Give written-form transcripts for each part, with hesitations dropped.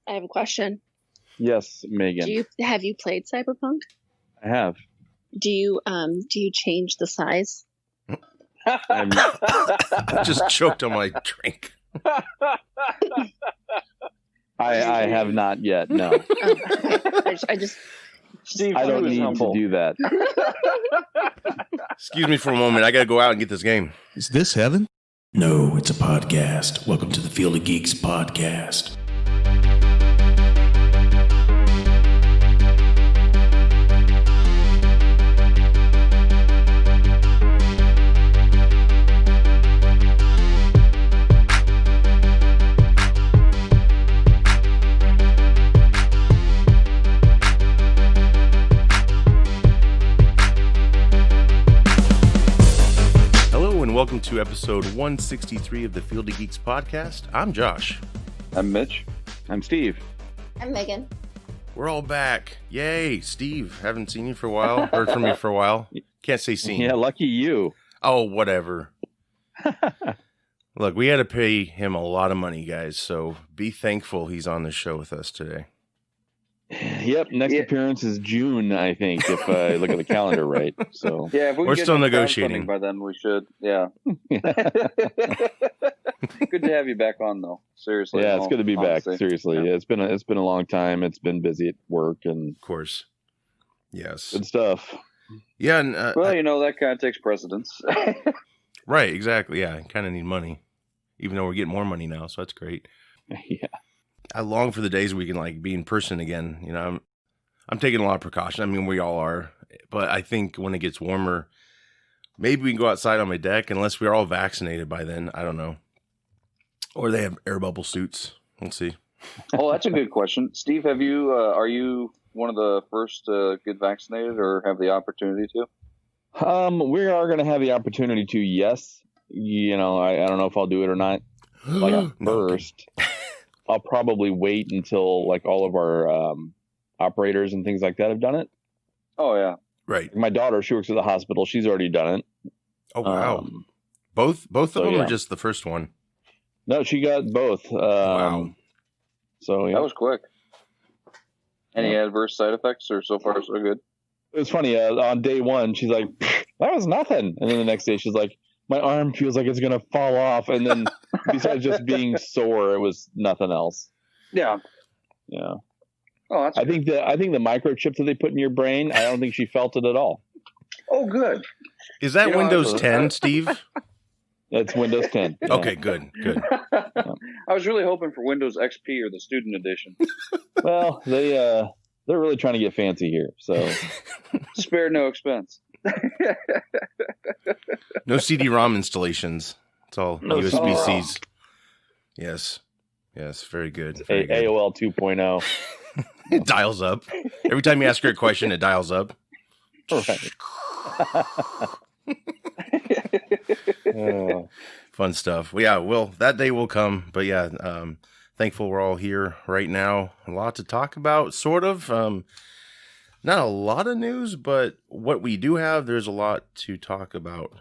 I have a question. Yes, Megan. Have you played Cyberpunk? I have. Do you change the size? I just choked on my drink. I have not yet. No. Steve, I don't need to do that. Excuse me for a moment. I got to go out and get this game. Is this heaven? No, it's a podcast. Welcome to the Field of Geeks podcast. Welcome to episode 163 of the Field of Geeks podcast. I'm Josh. I'm Mitch. I'm Steve. I'm Megan. We're all back. Yay, Steve. Haven't seen you for a while. Heard from you for a while. Can't say seen. Yeah, lucky you. Oh, whatever. Look, we had to pay him a lot of money, guys, so be thankful he's on the show with us today. Yep, next appearance is June, I think, if I look at the calendar right. So yeah, if we're still negotiating. By then, we should. Yeah. Good to have you back on, though. Seriously. Yeah, it's good to be back. Seriously, yeah. It's been a long time. It's been busy at work and of course. Yes. Good stuff. Yeah, and well, that kind of takes precedence. Right. Exactly. Yeah, I kind of need money, even though we're getting more money now, so that's great. Yeah. I long for the days we can be in person again. I'm taking a lot of precaution. I mean, we all are, but I think when it gets warmer, maybe we can go outside on my deck unless we're all vaccinated by then. I don't know. Or they have air bubble suits. We'll see. Oh, that's a good question. Steve, are you one of the first to get vaccinated or have the opportunity to? We are going to have the opportunity to, yes. I don't know if I'll do it or not. First. I'll probably wait until all of our operators and things like that have done it. Oh yeah, right. My daughter, she works at the hospital. She's already done it. Oh wow! Both of them, or just the first one? No, she got both. Wow! So that was quick. Any adverse side effects, or so far so good? It was funny. On day one, she's like, "That was nothing," and then the next day, she's like, "My arm feels like it's gonna fall off," and then besides just being sore, it was nothing else. Yeah. Yeah. Oh, that's I think the microchip that they put in your brain, I don't think she felt it at all. Oh, good. Is that Windows 10, Steve? It's Windows 10. Yeah. Okay, good. I was really hoping for Windows XP or the Student Edition. Well, they're really trying to get fancy here, so spare no expense. No CD-ROM installations. It's all USB-Cs. Yes, very good. AOL 2.0. It dials up. Every time you ask her a question, it dials up. Right. Fun stuff. Well, yeah, that day will come. But yeah, thankful we're all here right now. A lot to talk about, sort of. Not a lot of news, but what we do have, there's a lot to talk about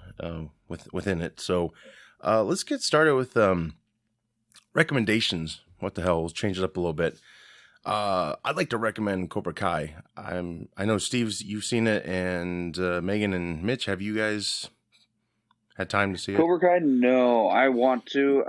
within it. So let's get started with recommendations. What the hell? Let's change it up a little bit. I'd like to recommend Cobra Kai. I know Steve's, you've seen it, and Megan and Mitch, have you guys had time to see it? Cobra Kai? No, I want to.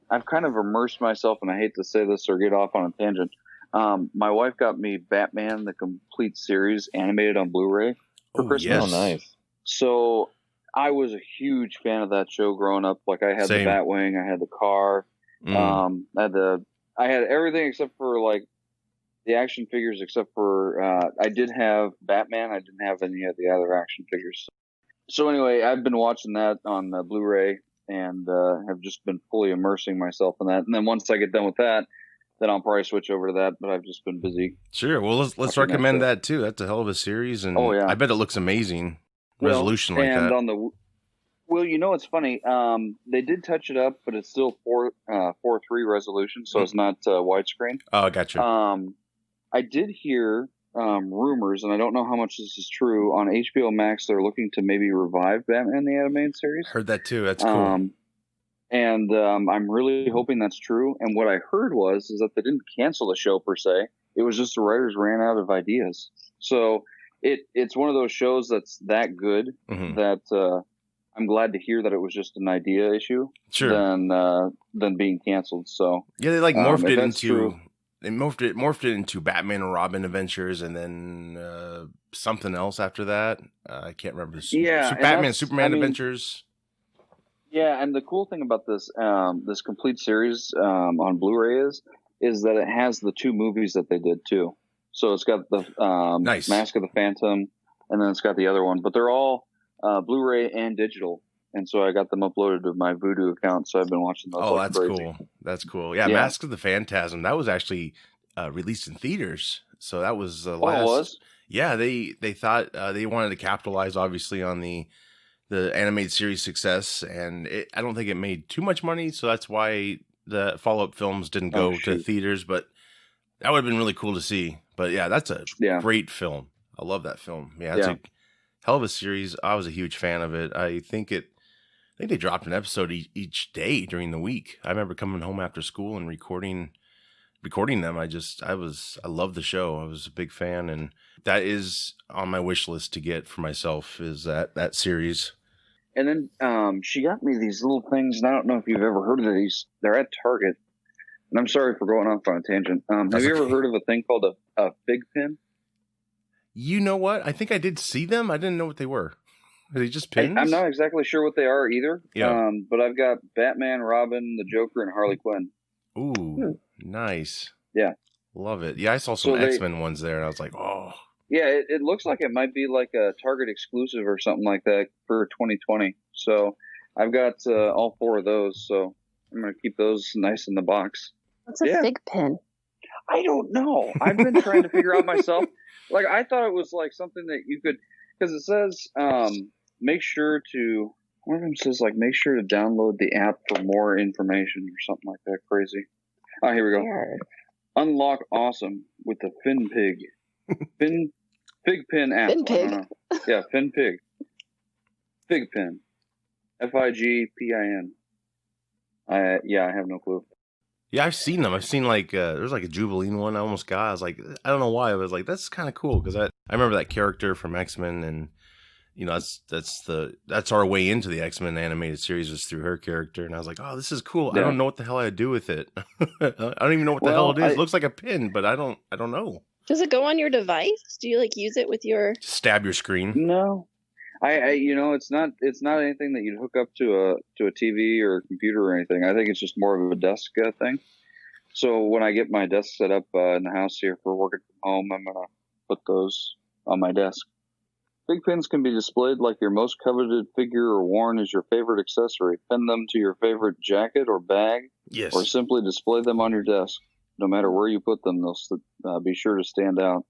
I've kind of immersed myself, and I hate to say this or get off on a tangent. My wife got me Batman, the complete series, animated on Blu-ray for Christmas. Yes. Oh, nice. So I was a huge fan of that show growing up. I had Same. the Batwing, I had the car, I had everything except for the action figures, except for I did have Batman. I didn't have any of the other action figures. So anyway, I've been watching that on Blu-ray and have just been fully immersing myself in that. And then once I get done with that, then I'll probably switch over to that. But I've just been busy. Sure. Well, let's recommend that too. That's a hell of a series, and I bet it looks amazing. Resolution like that. Well, it's funny. They did touch it up, but it's still 4:3 resolution, so it's not widescreen. Oh, gotcha. I did hear rumors, and I don't know how much this is true. On HBO Max, they're looking to maybe revive Batman the Animated Series. Heard that too. That's cool. And I'm really hoping that's true. And what I heard is that they didn't cancel the show per se. It was just the writers ran out of ideas. So it's one of those shows that's that good that I'm glad to hear that it was just an idea issue than being canceled. So yeah, they like morphed it into true. They morphed it into Batman and Robin adventures, and then something else after that. I can't remember. Batman Superman adventures. Yeah, and the cool thing about this this complete series on Blu-ray is that it has the 2 movies that they did too. So it's got the Mask of the Phantom, and then it's got the other one. But they're all Blu-ray and digital, and so I got them uploaded to my Vudu account. So I've been watching those. Oh, that's cool. That's cool. Yeah, Mask of the Phantasm, that was actually released in theaters. So that was the last. Oh, it was? Yeah, they thought they wanted to capitalize, obviously, on the animated series success, and I don't think it made too much money, so that's why the follow-up films didn't go to theaters, but that would have been really cool to see. But yeah, that's a great film. I love that film. Yeah, it's a hell of a series. I was a huge fan of it. I think they dropped an episode each day during the week. I remember coming home after school and recording them. I love the show. I was a big fan, and that is on my wish list to get for myself, is that series. And then she got me these little things, and I don't know if you've ever heard of these. They're at Target. And I'm sorry for going off on a tangent. Have you ever heard of a thing called a fig pin? You know what? I think I did see them. I didn't know what they were. Are they just pins? I'm not exactly sure what they are either. Yeah. But I've got Batman, Robin, the Joker, and Harley Quinn. Ooh, nice. Yeah. Love it. Yeah, I saw some X-Men ones there, and I was like, oh. Yeah, it looks like it might be like a Target exclusive or something like that for 2020. So I've got all 4 of those, so I'm going to keep those nice in the box. What's a fig pin? I don't know. I've been trying to figure out myself. Like, I thought it was like something that you could, because it says make sure to, one of them says like make sure to download the app for more information or something like that crazy. Oh, here we go. Weird. Unlock awesome with the Fin Fig Pin app. Fin Pig. Yeah, Fin Pig. Fig Pin. FIGPIN. I have no clue. Yeah, I've seen them. I've seen like there's like a Jubilee one I almost got. I was like, I don't know why. I was like, that's kind of cool because I remember that character from X-Men, and you know that's our way into the X-Men animated series was through her character, and I was like, oh, this is cool. Yeah. I don't know what the hell I'd do with it. I don't even know what the hell it is. It looks like a pin, but I don't know. Does it go on your device? Do you like use it with your? Just stab your screen? No. I it's not anything that you'd hook up to a TV or a computer or anything. I think it's just more of a desk thing. So when I get my desk set up in the house here for working from home, I'm gonna put those on my desk. Big pins can be displayed like your most coveted figure or worn as your favorite accessory. Pin them to your favorite jacket or bag, yes, or simply display them on your desk. No matter where you put them, they'll be sure to stand out.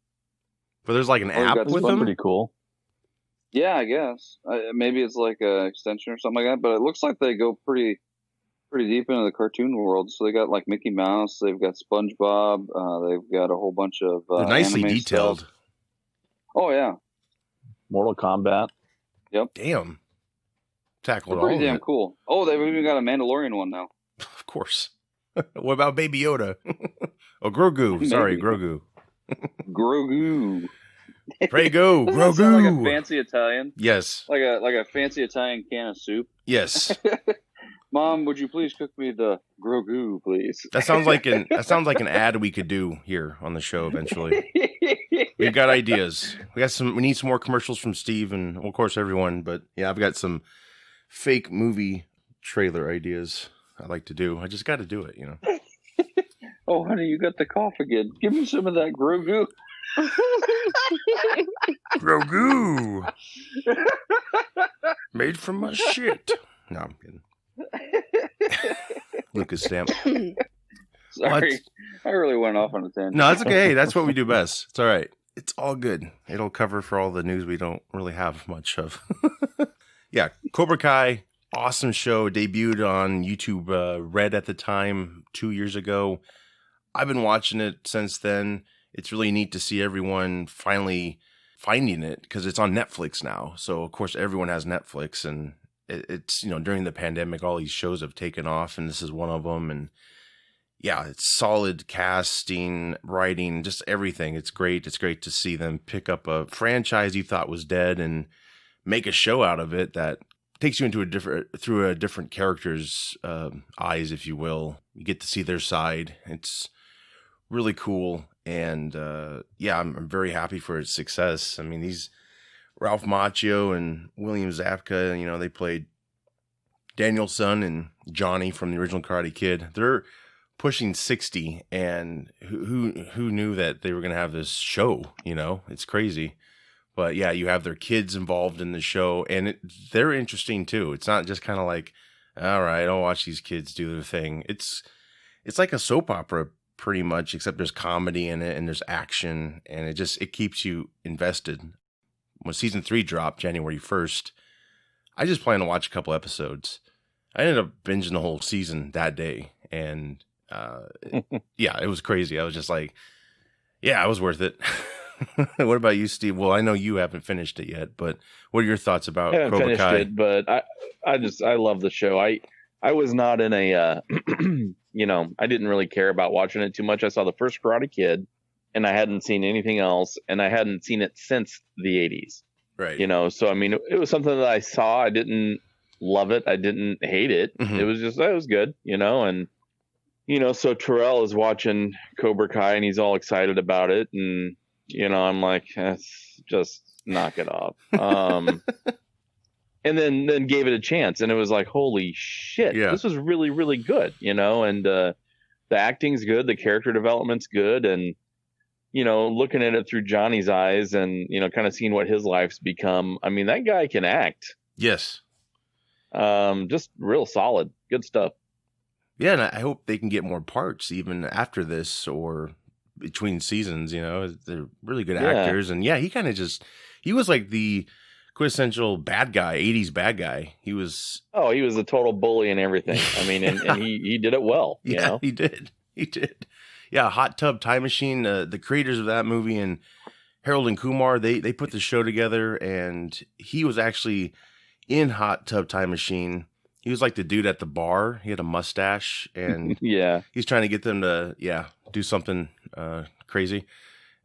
But there's like an app with them. Pretty cool. Yeah, I guess. Maybe it's like an extension or something like that, but it looks like they go pretty deep into the cartoon world. So they got like Mickey Mouse, they've got SpongeBob, they've got a whole bunch of they're nicely detailed. Stuff. Oh, yeah. Mortal Kombat. Yep. Damn. Tackled all pretty damn cool. Oh, they've even got a Mandalorian one now. Of course. What about Baby Yoda? Oh, Grogu. Sorry, Grogu. Grogu. Pray go, Grogu. Like a fancy Italian. Yes. Like a fancy Italian can of soup. Yes. Mom, would you please cook me the Grogu, please? That sounds like an ad we could do here on the show eventually. We've got ideas. We need some more commercials from Steve and of course everyone, but yeah, I've got some fake movie trailer ideas I'd like to do. I just got to do it, you know. Oh, honey, you got the cough again. Give me some of that Grogu. Grogu. Made from my shit. No, I'm kidding. Lucas Stamp. Sorry. What? I really went off on a tangent. No, that's okay. That's what we do best. It's all right. It's all good. It'll cover for all the news we don't really have much of. Yeah, Cobra Kai, awesome show. Debuted on YouTube Red at the time 2 years ago. I've been watching it since then. It's really neat to see everyone finally finding it because it's on Netflix now. So, of course, everyone has Netflix, and it's, during the pandemic, all these shows have taken off, and this is one of them. And yeah, it's solid casting, writing, just everything. It's great. It's great to see them pick up a franchise you thought was dead and make a show out of it that takes you into through a different character's eyes, if you will. You get to see their side. It's really cool. And yeah, I'm very happy for its success. I mean, these Ralph Macchio and William Zabka, they played Daniel-san and Johnny from the original Karate Kid. They're pushing 60, and who knew that they were going to have this show? It's crazy. But yeah, you have their kids involved in the show, and they're interesting too. It's not just kind of like, all right, I'll watch these kids do their thing. It's like a soap opera pretty much, except there's comedy in it and there's action, and it keeps you invested. When season 3 dropped January 1st, I just planned to watch a couple episodes. I ended up binging the whole season that day, and yeah, it was crazy. I was just like, yeah, it was worth it. What about you, Steve? Well, I know you haven't finished it yet, but what are your thoughts about Cobra Kai? It, but I love the show. I was not in a I didn't really care about watching it too much. I saw the first Karate Kid, and I hadn't seen anything else, and I hadn't seen it since the 80s. Right. So I mean, it was something that I saw. I didn't love it. I didn't hate it. Mm-hmm. It was good, and so Terrell is watching Cobra Kai, and he's all excited about it, and I'm like, just knock it off. And then gave it a chance, and it was like, holy shit, This was really, really good, and the acting's good, the character development's good, and looking at it through Johnny's eyes, and kind of seeing what his life's become. I mean, that guy can act. Yes. Just real solid, good stuff. Yeah, and I hope they can get more parts even after this or between seasons. They're really good actors, and yeah, he was like the quintessential bad guy, 80s bad guy. He was a total bully and everything. I mean, and he did it well. Yeah, he did. Yeah, Hot Tub Time Machine. The creators of that movie and Harold and Kumar, they put the show together, and he was actually in Hot Tub Time Machine. He was like the dude at the bar. He had a mustache, and yeah, he's trying to get them to do something crazy.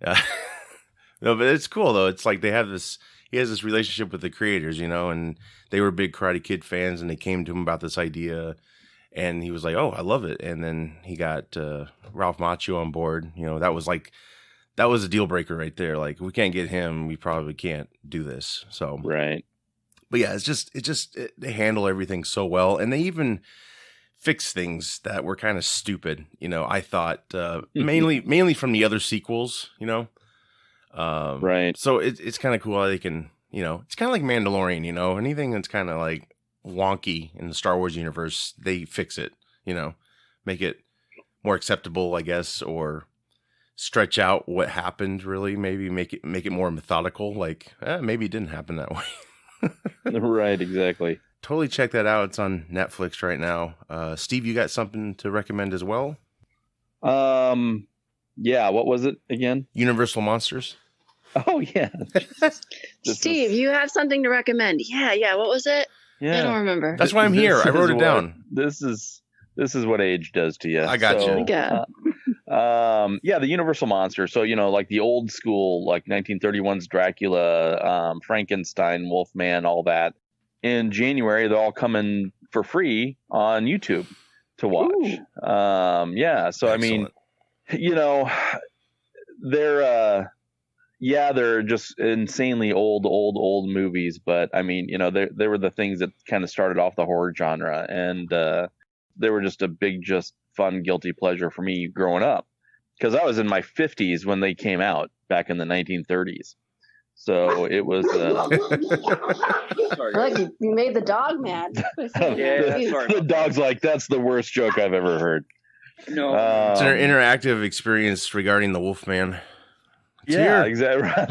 No, but it's cool though. It's like he has this relationship with the creators, and they were big Karate Kid fans, and they came to him about this idea, and he was like, "Oh, I love it." And then he got Ralph Macchio on board. That was a deal breaker right there. Like, we can't get him, we probably can't do this. So right. But yeah, they handle everything so well, and they even fix things that were kind of stupid. I thought mainly from the other sequels. Right. So it's kind of cool how they can, it's kind of like Mandalorian. Anything that's kind of like wonky in the Star Wars universe, they fix it. Make it more acceptable, I guess, or stretch out what happened. Really, maybe make it more methodical. Like maybe it didn't happen that way. Right, exactly. Totally check that out. It's on Netflix right now. Steve, you got something to recommend as well? Yeah, what was it again? Universal Monsters. Oh yeah. Steve, you have something to recommend. Yeah, what was it? Yeah. I don't remember. That's why I'm here. I wrote it down. This is what age does to you. I got you. Yeah. The Universal Monster. So, like the old school, like 1931's Dracula, Frankenstein, Wolfman, all that. In January, they're all coming for free on YouTube to watch. Ooh. So Excellent. I mean, they're just insanely old movies, but I mean, they were the things that kind of started off the horror genre, and they were just a big, just fun, guilty pleasure for me growing up, because I was in my 50s when they came out back in the 1930s. So it was. Sorry. Look, you made the dog mad. The dog's like, that's the worst joke I've ever heard. No, it's an interactive experience regarding the Wolfman. Exactly.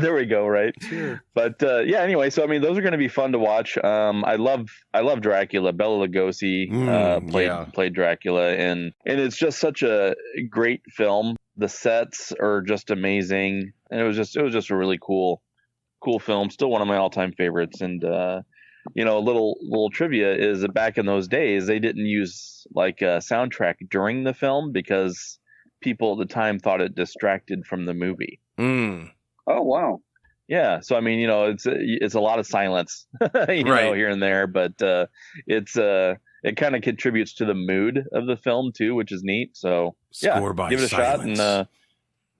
There we go. Right. But anyway, so I mean, those are going to be fun to watch. I love Dracula. Bela Lugosi played Dracula, and it's just such a great film. The sets are just amazing, and it was just a really cool film. Still one of my all-time favorites, and a little trivia is that back in those days they didn't use like a soundtrack during the film because people at the time thought it distracted from the movie. Mm. Oh wow. Yeah, so I mean, it's a lot of silence, here and there, but it kind of contributes to the mood of the film too, which is neat. So Score by give it a silence. shot,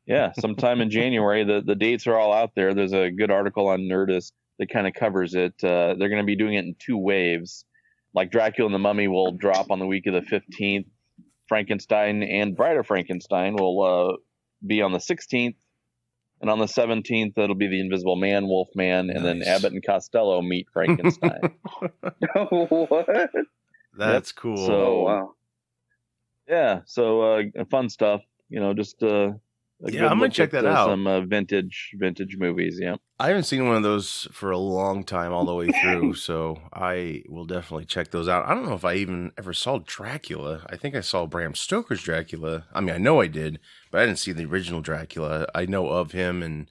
and sometime in January. The dates are all out there. There's a good article on Nerdist that kind of covers it. They're going to be doing it in 2 waves. Like Dracula and the Mummy will drop on the week of the 15th. Frankenstein and Bride of Frankenstein will be on the 16th. And on the 17th, it'll be the Invisible Man, Wolfman, and then Abbott and Costello meet Frankenstein. What? That's cool. So, wow. Yeah, so fun stuff. Just I'm gonna check that out. Some vintage movies. Yeah, I haven't seen one of those for a long time, all the way through. So I will definitely check those out. I don't know if I even ever saw Dracula. I think I saw Bram Stoker's Dracula. I mean, I know I did, but I didn't see the original Dracula. I know of him and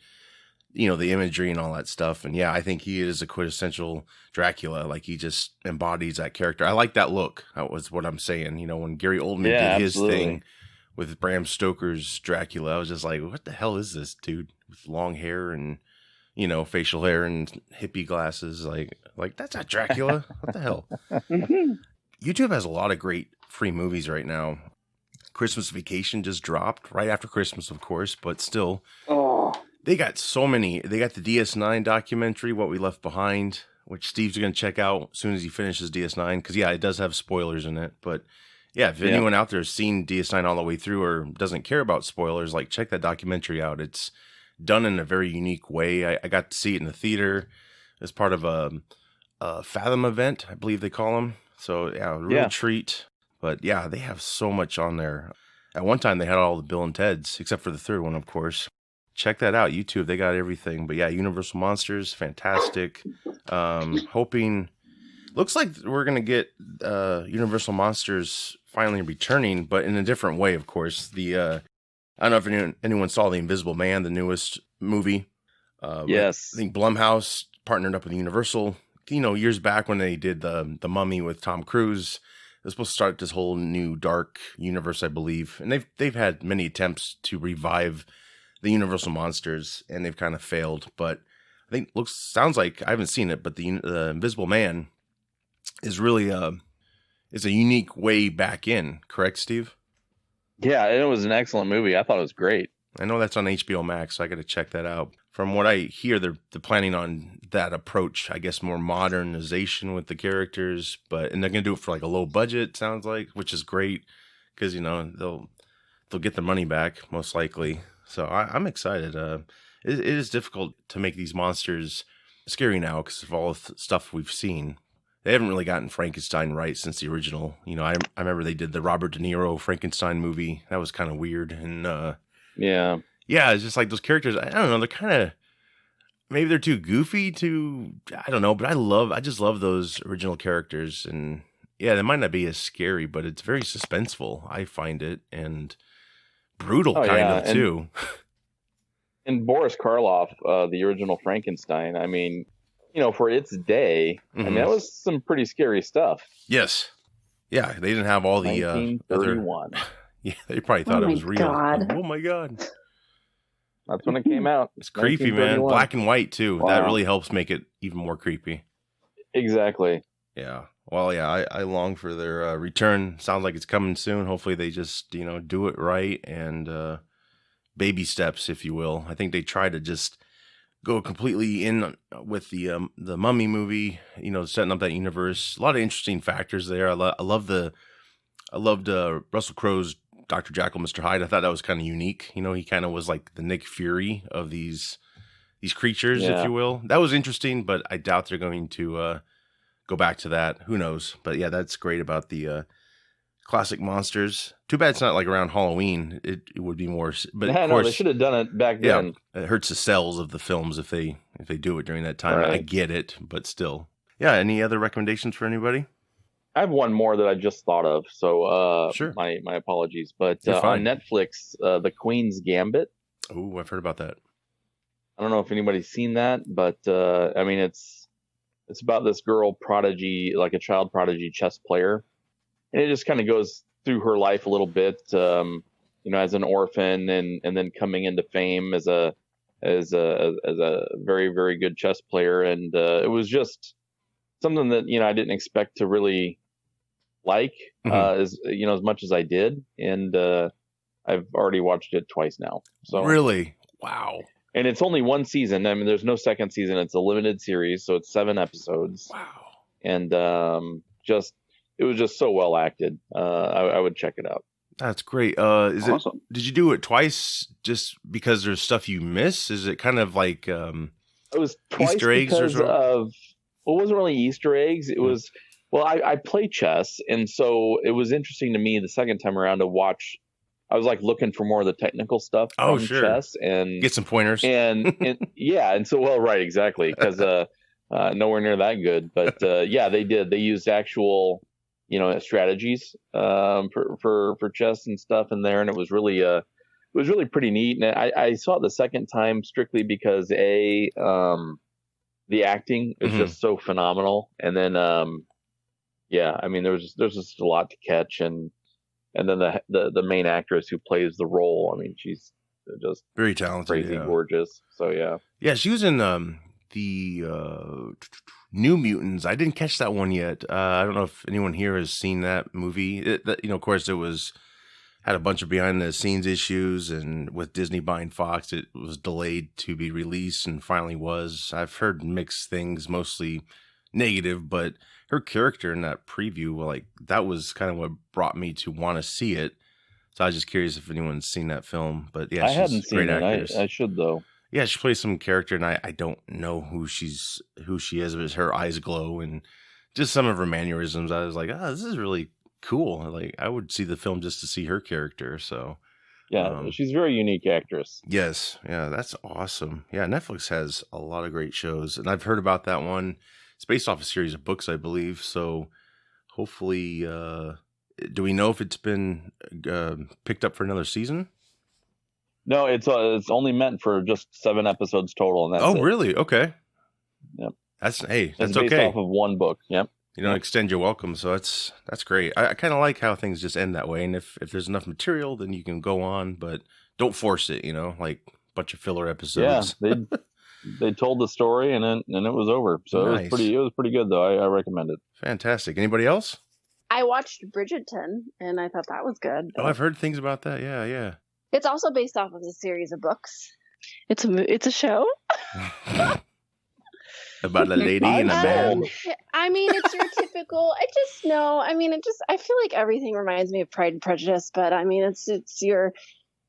the imagery and all that stuff. And yeah, I think he is a quintessential Dracula. Like he just embodies that character. I like that look. That was what I'm saying. When Gary Oldman did his thing with Bram Stoker's Dracula, I was just like, what the hell is this dude with long hair and, facial hair and hippie glasses? Like that's not Dracula. What the hell? YouTube has a lot of great free movies right now. Christmas Vacation just dropped right after Christmas, of course, but still. Oh. They got so many. They got the DS9 documentary, What We Left Behind, which Steve's going to check out as soon as he finishes DS9. Because, it does have spoilers in it. But, if anyone out there has seen DS9 all the way through or doesn't care about spoilers, check that documentary out. It's done in a very unique way. I got to see it in the theater as part of a Fathom event, I believe they call them. So, a real treat. But, they have so much on there. At one time, they had all the Bill and Ted's, except for the third one, of course. Check that out. YouTube, they got everything. But Universal Monsters, fantastic. Hoping, looks like we're going to get Universal Monsters finally returning, but in a different way, of course. I don't know if anyone saw The Invisible Man, the newest movie. Yes. I think Blumhouse partnered up with Universal. Years back when they did the Mummy with Tom Cruise, they're supposed to start this whole new dark universe, I believe. And they've had many attempts to revive the Universal Monsters, and they've kind of failed. But I think sounds like, I haven't seen it, but the Invisible Man is really is a unique way back in. Correct, Steve? Yeah, it was an excellent movie. I thought it was great. I know that's on HBO Max, so I got to check that out. From what I hear, they're planning on that approach. I guess more modernization with the characters, and they're gonna do it for a low budget. Sounds like, which is great because they'll get their money back most likely. So I'm excited. It is difficult to make these monsters scary now because of all the stuff we've seen. They haven't really gotten Frankenstein right since the original. I remember they did the Robert De Niro Frankenstein movie. That was kind of weird. And it's just like those characters. I don't know. They're kind of, maybe they're too goofy I don't know. But I just love those original characters. And they might not be as scary, but it's very suspenseful. I find it. And brutal of too. And Boris Karloff, the original Frankenstein, I mean, for its day, I mean, that was some pretty scary stuff. Yes. Yeah, they didn't have all the 1931. They probably thought it was real. God. Oh my God. That's when it came out. It's creepy, man. Black and white too. Wow. That really helps make it even more creepy. Exactly. Yeah. Well, I long for their return. Sounds like it's coming soon. Hopefully they just, do it right and baby steps, if you will. I think they try to just go completely in with the Mummy movie, setting up that universe. A lot of interesting factors there. I loved Russell Crowe's Dr. Jekyll, Mr. Hyde. I thought that was kind of unique. He kind of was like the Nick Fury of these creatures, if you will. That was interesting, but I doubt they're going to go back to that. Who knows? But that's great about the classic monsters. Too bad it's not around Halloween. It would be more. But of course, they should have done it back then. It hurts the sales of the films if they do it during that time. Right. I get it, but still. Yeah. Any other recommendations for anybody? I have one more that I just thought of. So sure. My apologies. But on Netflix, The Queen's Gambit. Oh, I've heard about that. I don't know if anybody's seen that, but I mean, it's it's about this girl prodigy, like a child prodigy chess player, and it just kind of goes through her life a little bit, as an orphan, and then coming into fame as a very, very good chess player. And it was just something that I didn't expect to really like, as much as I did. And I've already watched it twice now. So really, wow. And it's only one season. I mean, there's no second season. It's a limited series, so it's 7 episodes. Wow. And it was just so well acted. I would check it out. That's great. Awesome. Did you do it twice just because there's stuff you miss? Is it kind of like it was twice Easter eggs because or of, well, it wasn't really Easter eggs. It was, well, I play chess, and so it was interesting to me the second time around to watch. I was like looking for more of the technical stuff from chess and get some pointers. And yeah, and so right, exactly, because nowhere near that good. But yeah, they did. They used actual strategies for chess and stuff in there, and it was really pretty neat. And I saw it the second time strictly because the acting is just so phenomenal, and then yeah, I mean there's just a lot to catch, and then the main actress who plays the role, I mean she's just very talented, crazy gorgeous. So yeah, she was in the New Mutants. I didn't catch that one yet. I don't know if anyone here has seen that movie. Of course, it had a bunch of behind the scenes issues, and with Disney buying Fox, it was delayed to be released, and finally was. I've heard mixed things, mostly negative, but her character in that preview, like that was kind of what brought me to want to see it. So I was just curious if anyone's seen that film. But yeah, I hadn't seen it. I should though. Yeah, she plays some character, and I don't know who she is, but her eyes glow, and just some of her mannerisms. I was like, this is really cool. Like, I would see the film just to see her character. So, yeah, she's a very unique actress. Yes, yeah, that's awesome. Yeah, Netflix has a lot of great shows, and I've heard about that one. It's based off a series of books, I believe. So, hopefully, do we know if it's been picked up for another season? No, it's only meant for just 7 episodes total, and that's it. Really? Okay. Yep. That's it's based okay. off of one book. Yep. You don't extend your welcome, so that's great. I kind of like how things just end that way, and if there's enough material, then you can go on, but don't force it. Like a bunch of filler episodes. Yeah, they told the story, and it was over. So nice. It was pretty good though. I recommend it. Fantastic. Anybody else? I watched Bridgerton, and I thought that was good. Oh, I've heard things about that. Yeah. It's also based off of a series of books. It's a show. About a lady in a bed. I mean, it's your typical. I feel like everything reminds me of Pride and Prejudice, but I mean, it's your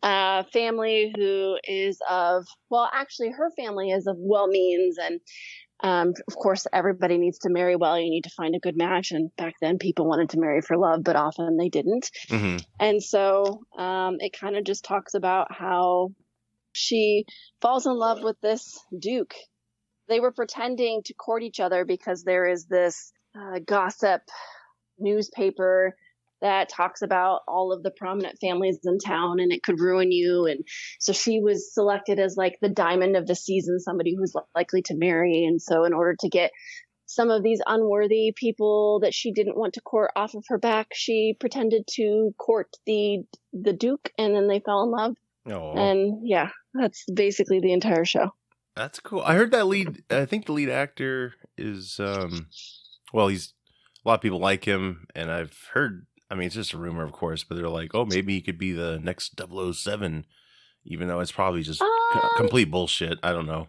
family who is actually her family is of well-means, and of course, everybody needs to marry well. You need to find a good match. And back then people wanted to marry for love, but often they didn't. Mm-hmm. And so it kind of just talks about how she falls in love with this Duke. They were pretending to court each other because there is this gossip newspaper that talks about all of the prominent families in town, and it could ruin you. And so she was selected as like the diamond of the season, somebody who's likely to marry. And so in order to get some of these unworthy people that she didn't want to court off of her back, she pretended to court the Duke, and then they fell in love. Aww. And yeah, that's basically the entire show. That's cool. I heard I think the lead actor is, he's, a lot of people like him, and I've heard, I mean, it's just a rumor, of course, but they're like, oh, maybe he could be the next 007, even though it's probably just complete bullshit. I don't know.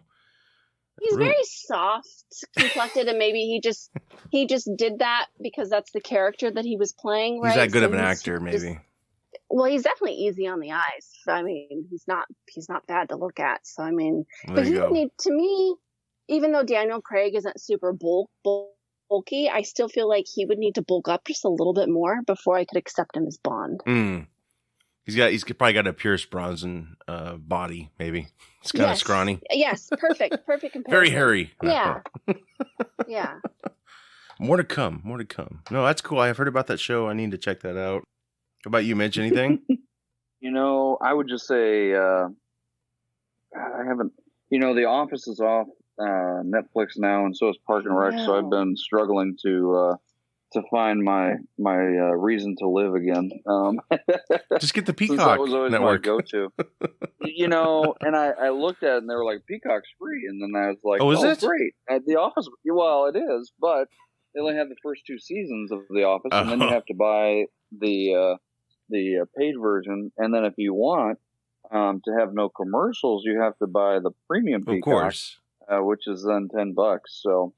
He's very soft complected, and maybe he just did that because that's the character that he was playing, right? He's that good of an actor, maybe. He's definitely easy on the eyes. I mean, he's not bad to look at. So I mean, there but he would need, to me, even though Daniel Craig isn't super bulky, I still feel like he would need to bulk up just a little bit more before I could accept him as Bond. He's probably got a Pierce Brosnan body, maybe. It's kind of scrawny. Yes, perfect comparison. Very hairy. Yeah. Yeah. More to come. No, that's cool. I've heard about that show. I need to check that out. How about you, Mitch? Anything? I would just say I haven't. The Office is off Netflix now, and so is Park and Rec. Wow. So I've been struggling to find my reason to live again. Just get the Since Peacock that was always network. my go-to. And I looked at it and they were like, Peacock's free, and then I was like, oh, is it? Great. The Office, well, it is, but they only have the first 2 seasons of The Office, and then you have to buy the paid version, and then if you want to have no commercials, you have to buy the premium Peacock, Of course. which is then $10. So,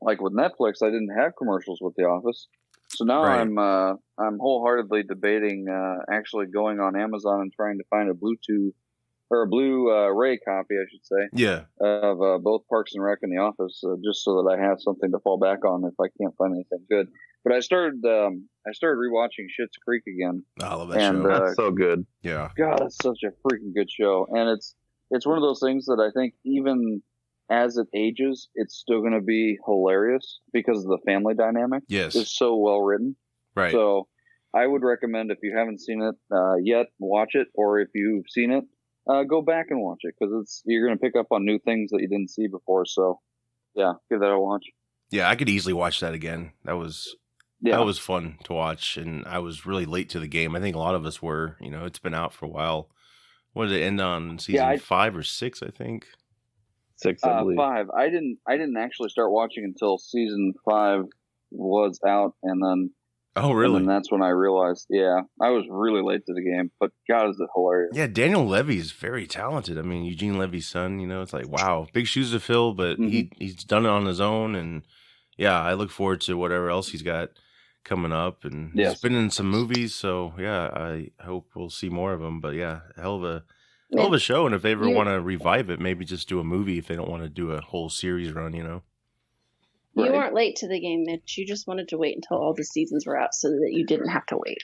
like with Netflix, I didn't have commercials with The Office, so now Right. I'm wholeheartedly debating actually going on Amazon and trying to find a Bluetooth or a Blu-ray copy, I should say, Yeah. of both Parks and Rec and The Office, just so that I have something to fall back on if I can't find anything good. But I started rewatching Schitt's Creek again. I love that And, show. That's so good. Yeah. God, it's such a freaking good show, and it's one of those things that I think even as it ages, it's still going to be hilarious because of the family dynamic. Yes. It's so well written. Right. So I would recommend, if you haven't seen it yet, watch it, or if you've seen it, go back and watch it, because you're going to pick up on new things that you didn't see before. So yeah, give that a watch. Yeah, I could easily watch that again. That was fun to watch, and I was really late to the game. I think a lot of us were. It's been out for a while. What did it end on? Season 5 or 6, I think. 6, I believe. 5. I didn't actually start watching until season 5 was out, and then Oh, really? And that's when I realized, I was really late to the game, but God, is it hilarious. Yeah, Daniel Levy is very talented. I mean, Eugene Levy's son, it's like, wow, big shoes to fill, but he's done it on his own. And yeah, I look forward to whatever else he's got coming up. And he's been in some movies, so yeah, I hope we'll see more of him. But yeah, hell of a show. And if they ever want to revive it, maybe just do a movie if they don't want to do a whole series run, You weren't late to the game, Mitch. You just wanted to wait until all the seasons were out so that you didn't have to wait.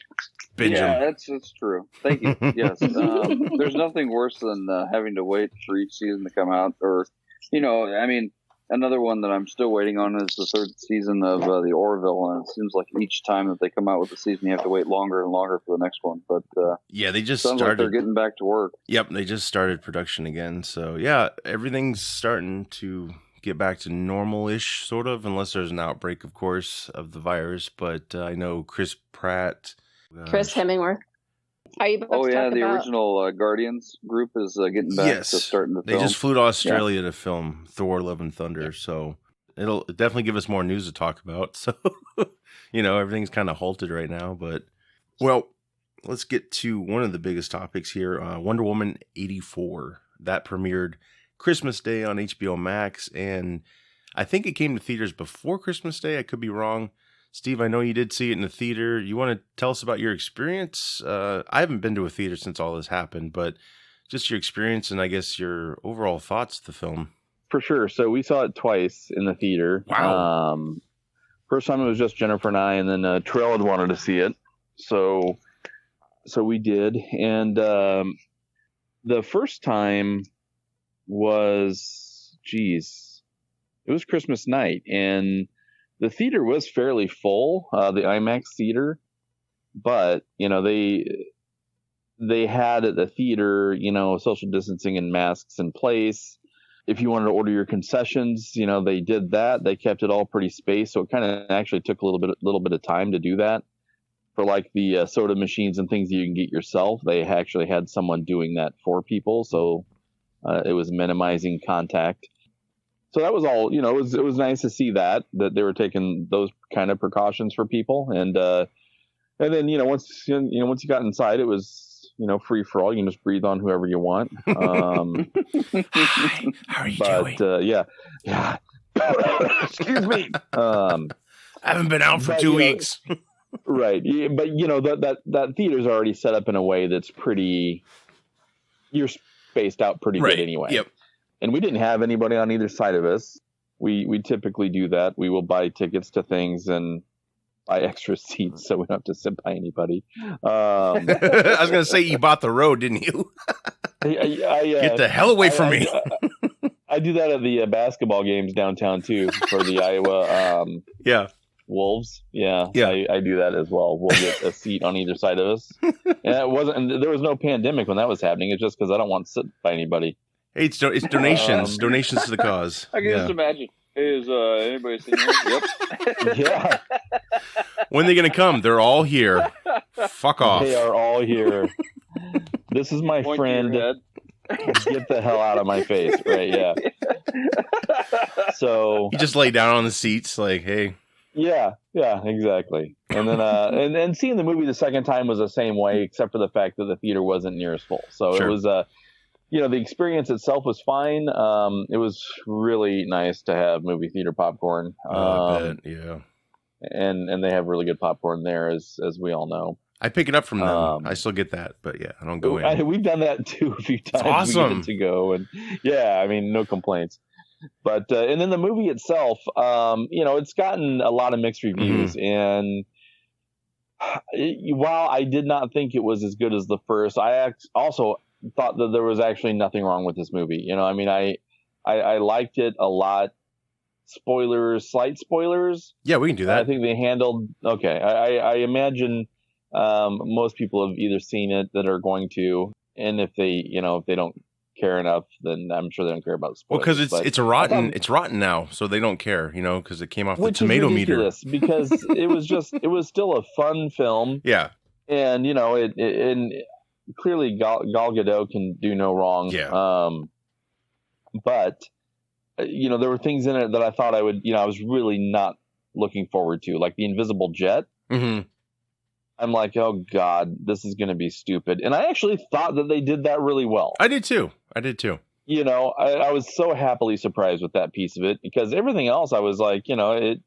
Yeah, that's true. Thank you. Yes. There's nothing worse than having to wait for each season to come out. Or, another one that I'm still waiting on is the 3rd season of the Orville. And it seems like each time that they come out with a season, you have to wait longer and longer for the next one. But yeah, they just sounds like they're getting back to work. Yep, they just started production again. So yeah, everything's starting to get back to normal-ish, sort of, unless there's an outbreak, of course, of the virus. But I know Chris Pratt, Chris Hemsworth. Are you? Oh yeah, the original Guardians group is getting back to starting to film. They just flew to Australia to film Thor: Love and Thunder, so it'll definitely give us more news to talk about. So everything's kind of halted right now. But well, let's get to one of the biggest topics here: Wonder Woman 84 that premiered Christmas Day on HBO Max, and I think it came to theaters before Christmas Day. I could be wrong. Steve, I know you did see it in the theater. You want to tell us about your experience? I haven't been to a theater since all this happened, but just your experience and I guess your overall thoughts of the film. For sure. So we saw it twice in the theater. Wow. First time it was just Jennifer and I, and then Terrell had wanted to see it. So we did. And the first time was, it was Christmas night, and the theater was fairly full, the IMAX theater, but they had at the theater, social distancing and masks in place. If you wanted to order your concessions, they did that. They kept it all pretty spaced, so it kind of actually took a little bit of time to do that. For like the soda machines and things that you can get yourself, they actually had someone doing that for people, so it was minimizing contact. So that was all, it was nice to see that they were taking those kind of precautions for people. And then, once you got inside, it was, free for all. You can just breathe on whoever you want. Hi, how are you doing? Yeah. Excuse me. I haven't been out for 2 weeks. Right. Yeah, but that theater's already set up in a way that's you're spaced out pretty good anyway. Yep. And we didn't have anybody on either side of us. We typically do that. We will buy tickets to things and buy extra seats so we don't have to sit by anybody. I was going to say you bought the road, didn't you? Get the hell away from me. I do that at the basketball games downtown too for the Iowa Wolves. Yeah. I do that as well. We'll get a seat on either side of us. And there was no pandemic when that was happening. It's just because I don't want to sit by anybody. Hey, it's donations. Donations to the cause. I can just imagine. Hey, is anybody sitting here? Yep. Yeah. When are they going to come? They're all here. Fuck off. They are all here. This is my Point friend. to your head. Get the hell out of my face. Right, yeah. So You just lay down on the seats like, hey. yeah, exactly. And then and seeing the movie the second time was the same way, except for the fact that the theater wasn't near as full. So Sure. it was the experience itself was fine. It was really nice to have movie theater popcorn. I bet, yeah. And they have really good popcorn there, as we all know. I pick it up from them. I still get that, but yeah, I don't go in. We've done that too a few times. It's awesome. We get to go, and yeah, I mean, no complaints. But and then the movie itself, it's gotten a lot of mixed reviews, and while I did not think it was as good as the first, I also thought that there was actually nothing wrong with this movie. I mean, I liked it a lot. Slight spoilers. Yeah, we can do that. I think they handled okay. I imagine most people have either seen it that are going to, and if they don't care enough, then I'm sure they don't care about spoilers. Well, because it's rotten now, so they don't care, because it came off the tomato meter. Because it was still a fun film. Yeah, and and clearly Gal Gadot can do no wrong. Yeah, but there were things in it that I thought I was really not looking forward to, like the invisible jet. Mm-hmm. I'm like, oh God, this is going to be stupid. And I actually thought that they did that really well. I did too. I was so happily surprised with that piece of it, because everything else I was like, the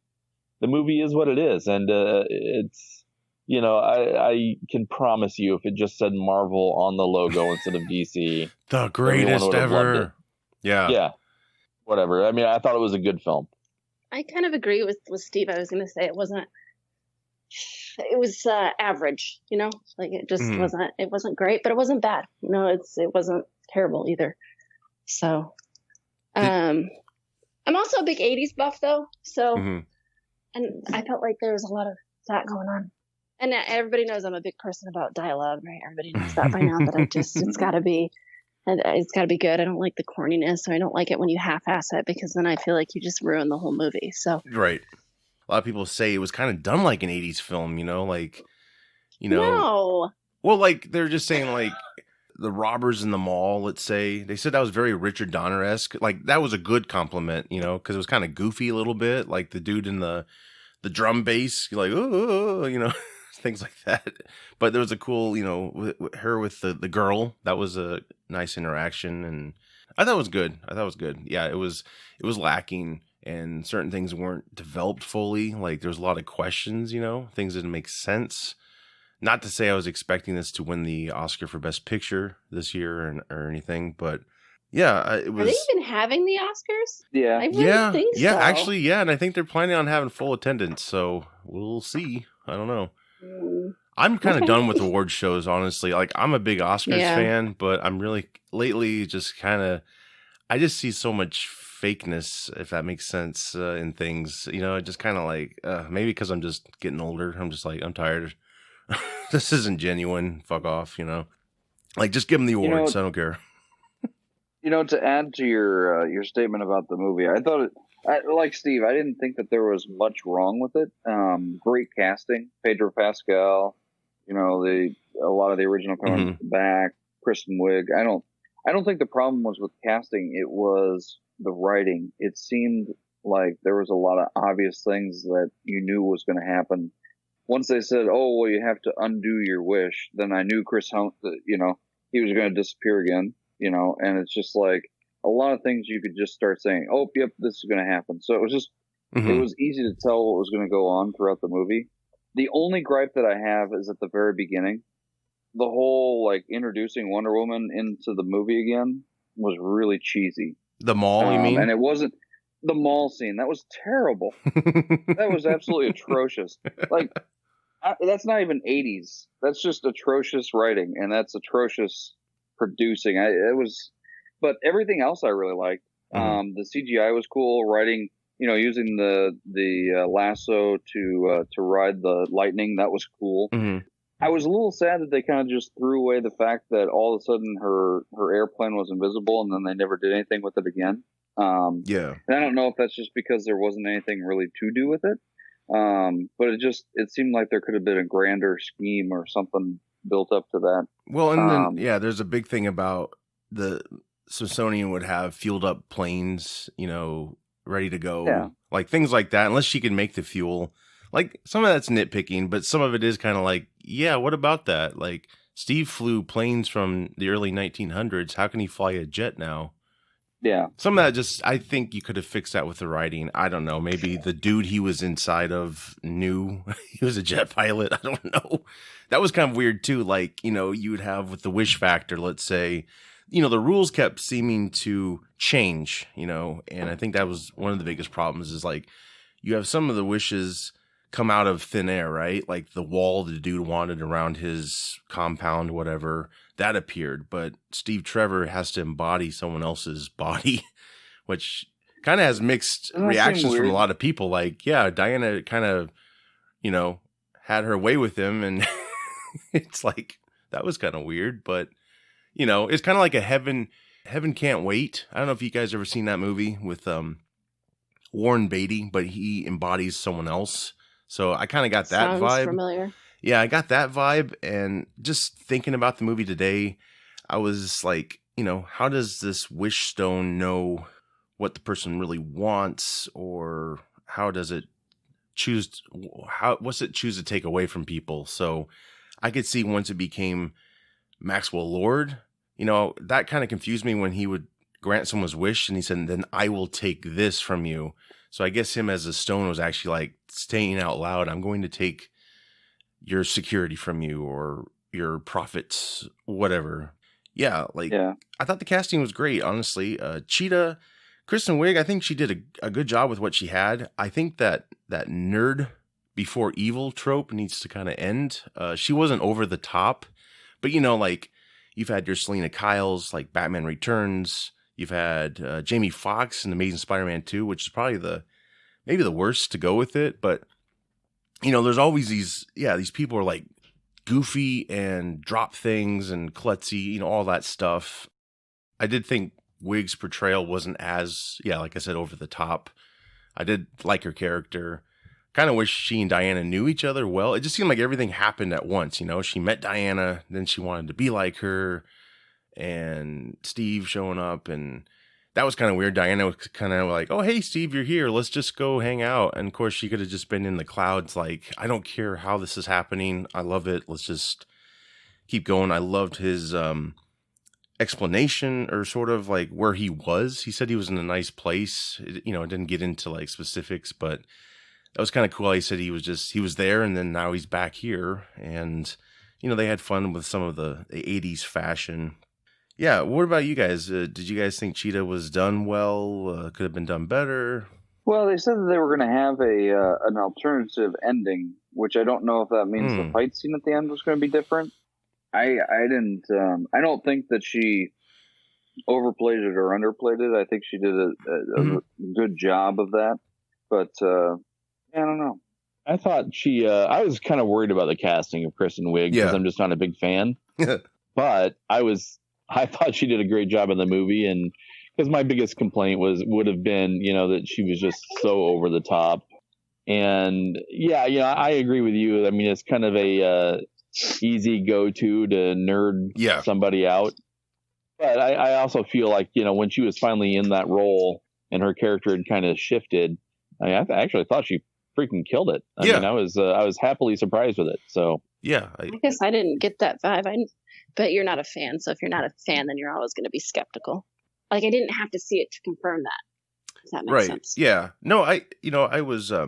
movie is what it is. And it's, I can promise you, if it just said Marvel on the logo instead of DC, the greatest ever. Yeah. Yeah. Whatever. I mean, I thought it was a good film. I kind of agree with Steve. I was going to say it was average, like it just wasn't great, but it wasn't bad. It wasn't terrible either. So, I'm also a big 80s buff though. So, and I felt like there was a lot of that going on. And everybody knows I'm a big person about dialogue, right? Everybody knows that by now, but it's gotta be good. I don't like the corniness, so I don't like it when you half-ass it, because then I feel like you just ruin the whole movie. So right. A lot of people say it was kind of done like an 80s film, No. Well, like they're just saying, like the robbers in the mall, let's say, they said that was very Richard Donner-esque. Like that was a good compliment, because it was kind of goofy a little bit, like the dude in the drum bass, like things like that. But there was a cool, her with the girl. That was a nice interaction, and I thought it was good. Yeah, it was lacking. And certain things weren't developed fully. Like there's a lot of questions, things didn't make sense. Not to say I was expecting this to win the Oscar for Best Picture this year or anything, but yeah, it was. Are they even having the Oscars? Yeah, I really think so. Yeah, actually, yeah, and I think they're planning on having full attendance, so we'll see. I don't know. I'm kind of done with award shows, honestly. Like I'm a big Oscars fan, but I'm really lately just kind of. I just see so much fakeness, if that makes sense, in things. Just kind of like maybe because I'm just getting older. I'm just like, I'm tired. This isn't genuine. Fuck off. Like just give them the awards. I don't care. To add to your statement about the movie, I thought like Steve, I didn't think that there was much wrong with it. Great casting, Pedro Pascal. A lot of the original coming back. Kristen Wiig. I don't think the problem was with casting. It was the writing. It seemed like there was a lot of obvious things that you knew was going to happen. Once they said, "Oh, well, you have to undo your wish," then I knew Chris Hunt, he was going to disappear again. And it's just like a lot of things you could just start saying, "Oh, yep, this is going to happen." So it was just, it was easy to tell what was going to go on throughout the movie. The only gripe that I have is at the very beginning. The whole like introducing Wonder Woman into the movie again was really cheesy. The mall, you mean? And it wasn't the mall scene. That was terrible. That was absolutely atrocious. Like that's not even 80s. That's just atrocious writing, and that's atrocious producing. But everything else I really liked. The CGI was cool. Writing, using the lasso to ride the lightning, that was cool. I was a little sad that they kind of just threw away the fact that all of a sudden her airplane was invisible, and then they never did anything with it again. Yeah. And I don't know if that's just because there wasn't anything really to do with it. But it seemed like there could have been a grander scheme or something built up to that. Well, and then, there's a big thing about the Smithsonian would have fueled up planes, ready to go, like things like that, unless she can make the fuel. Like, some of that's nitpicking, but some of it is kind of like, yeah, what about that? Like, Steve flew planes from the early 1900s. How can he fly a jet now? Yeah. Some of that just, I think you could have fixed that with the writing. I don't know. Maybe the dude he was inside of knew he was a jet pilot. I don't know. That was kind of weird too. Like, you would have with the wish factor, let's say, the rules kept seeming to change, and I think that was one of the biggest problems is like, you have some of the wishes come out of thin air, right? Like the wall the dude wanted around his compound, whatever, that appeared. But Steve Trevor has to embody someone else's body, which kind of has mixed reactions from a lot of people. Like, yeah, Diana kind of, had her way with him. And it's like, that was kind of weird. But, it's kind of like a Heaven Can't Wait. I don't know if you guys ever seen that movie with Warren Beatty, but he embodies someone else. So I kind of got that vibe. Familiar. Yeah, I got that vibe. And just thinking about the movie today, I was like, how does this wish stone know what the person really wants, or how does it what's it choose to take away from people? So I could see once it became Maxwell Lord, that kind of confused me when he would grant someone's wish and he said, then I will take this from you. So I guess him as a stone was actually like saying out loud, I'm going to take your security from you or your profits, whatever. Yeah, I thought the casting was great, honestly. Cheetah, Kristen Wiig, I think she did a good job with what she had. I think that nerd before evil trope needs to kind of end. She wasn't over the top, but you've had your Selena Kyles, like Batman Returns. You've had Jamie Foxx in Amazing Spider-Man 2, which is probably maybe the worst to go with it. But, there's always these people are like goofy and drop things and klutzy, all that stuff. I did think Wig's portrayal wasn't as, like I said, over the top. I did like her character. Kind of wish she and Diana knew each other well. It just seemed like everything happened at once. She met Diana, then she wanted to be like her. And Steve showing up, and that was kind of weird. Diana was kind of like, oh, hey, Steve, you're here. Let's just go hang out. And of course, she could have just been in the clouds like, I don't care how this is happening. I love it. Let's just keep going. I loved his explanation, or sort of like where he was. He said he was in a nice place. It didn't get into like specifics, but that was kind of cool. He said he was there, and then now he's back here. And, they had fun with some of the 80s fashion. Yeah, what about you guys? Did you guys think Cheetah was done well? Could have been done better? Well, they said that they were going to have an alternative ending, which I don't know if that means the fight scene at the end was going to be different. I I don't think that she overplayed it or underplayed it. I think she did a good job of that. But I don't know. I thought I was kind of worried about the casting of Kristen Wiig because I'm just not a big fan. But I thought she did a great job in the movie, and because my biggest complaint would have been, that she was just so over the top. And I agree with you. I mean, it's kind of a easy go-to to nerd somebody out. But I also feel like, when she was finally in that role and her character had kind of shifted, I actually thought she freaking killed it. I mean, I was happily surprised with it. So I guess I didn't get that vibe. But you're not a fan, so if you're not a fan, then you're always going to be skeptical. Like, I didn't have to see it to confirm that. If that makes sense. Yeah. No, I was a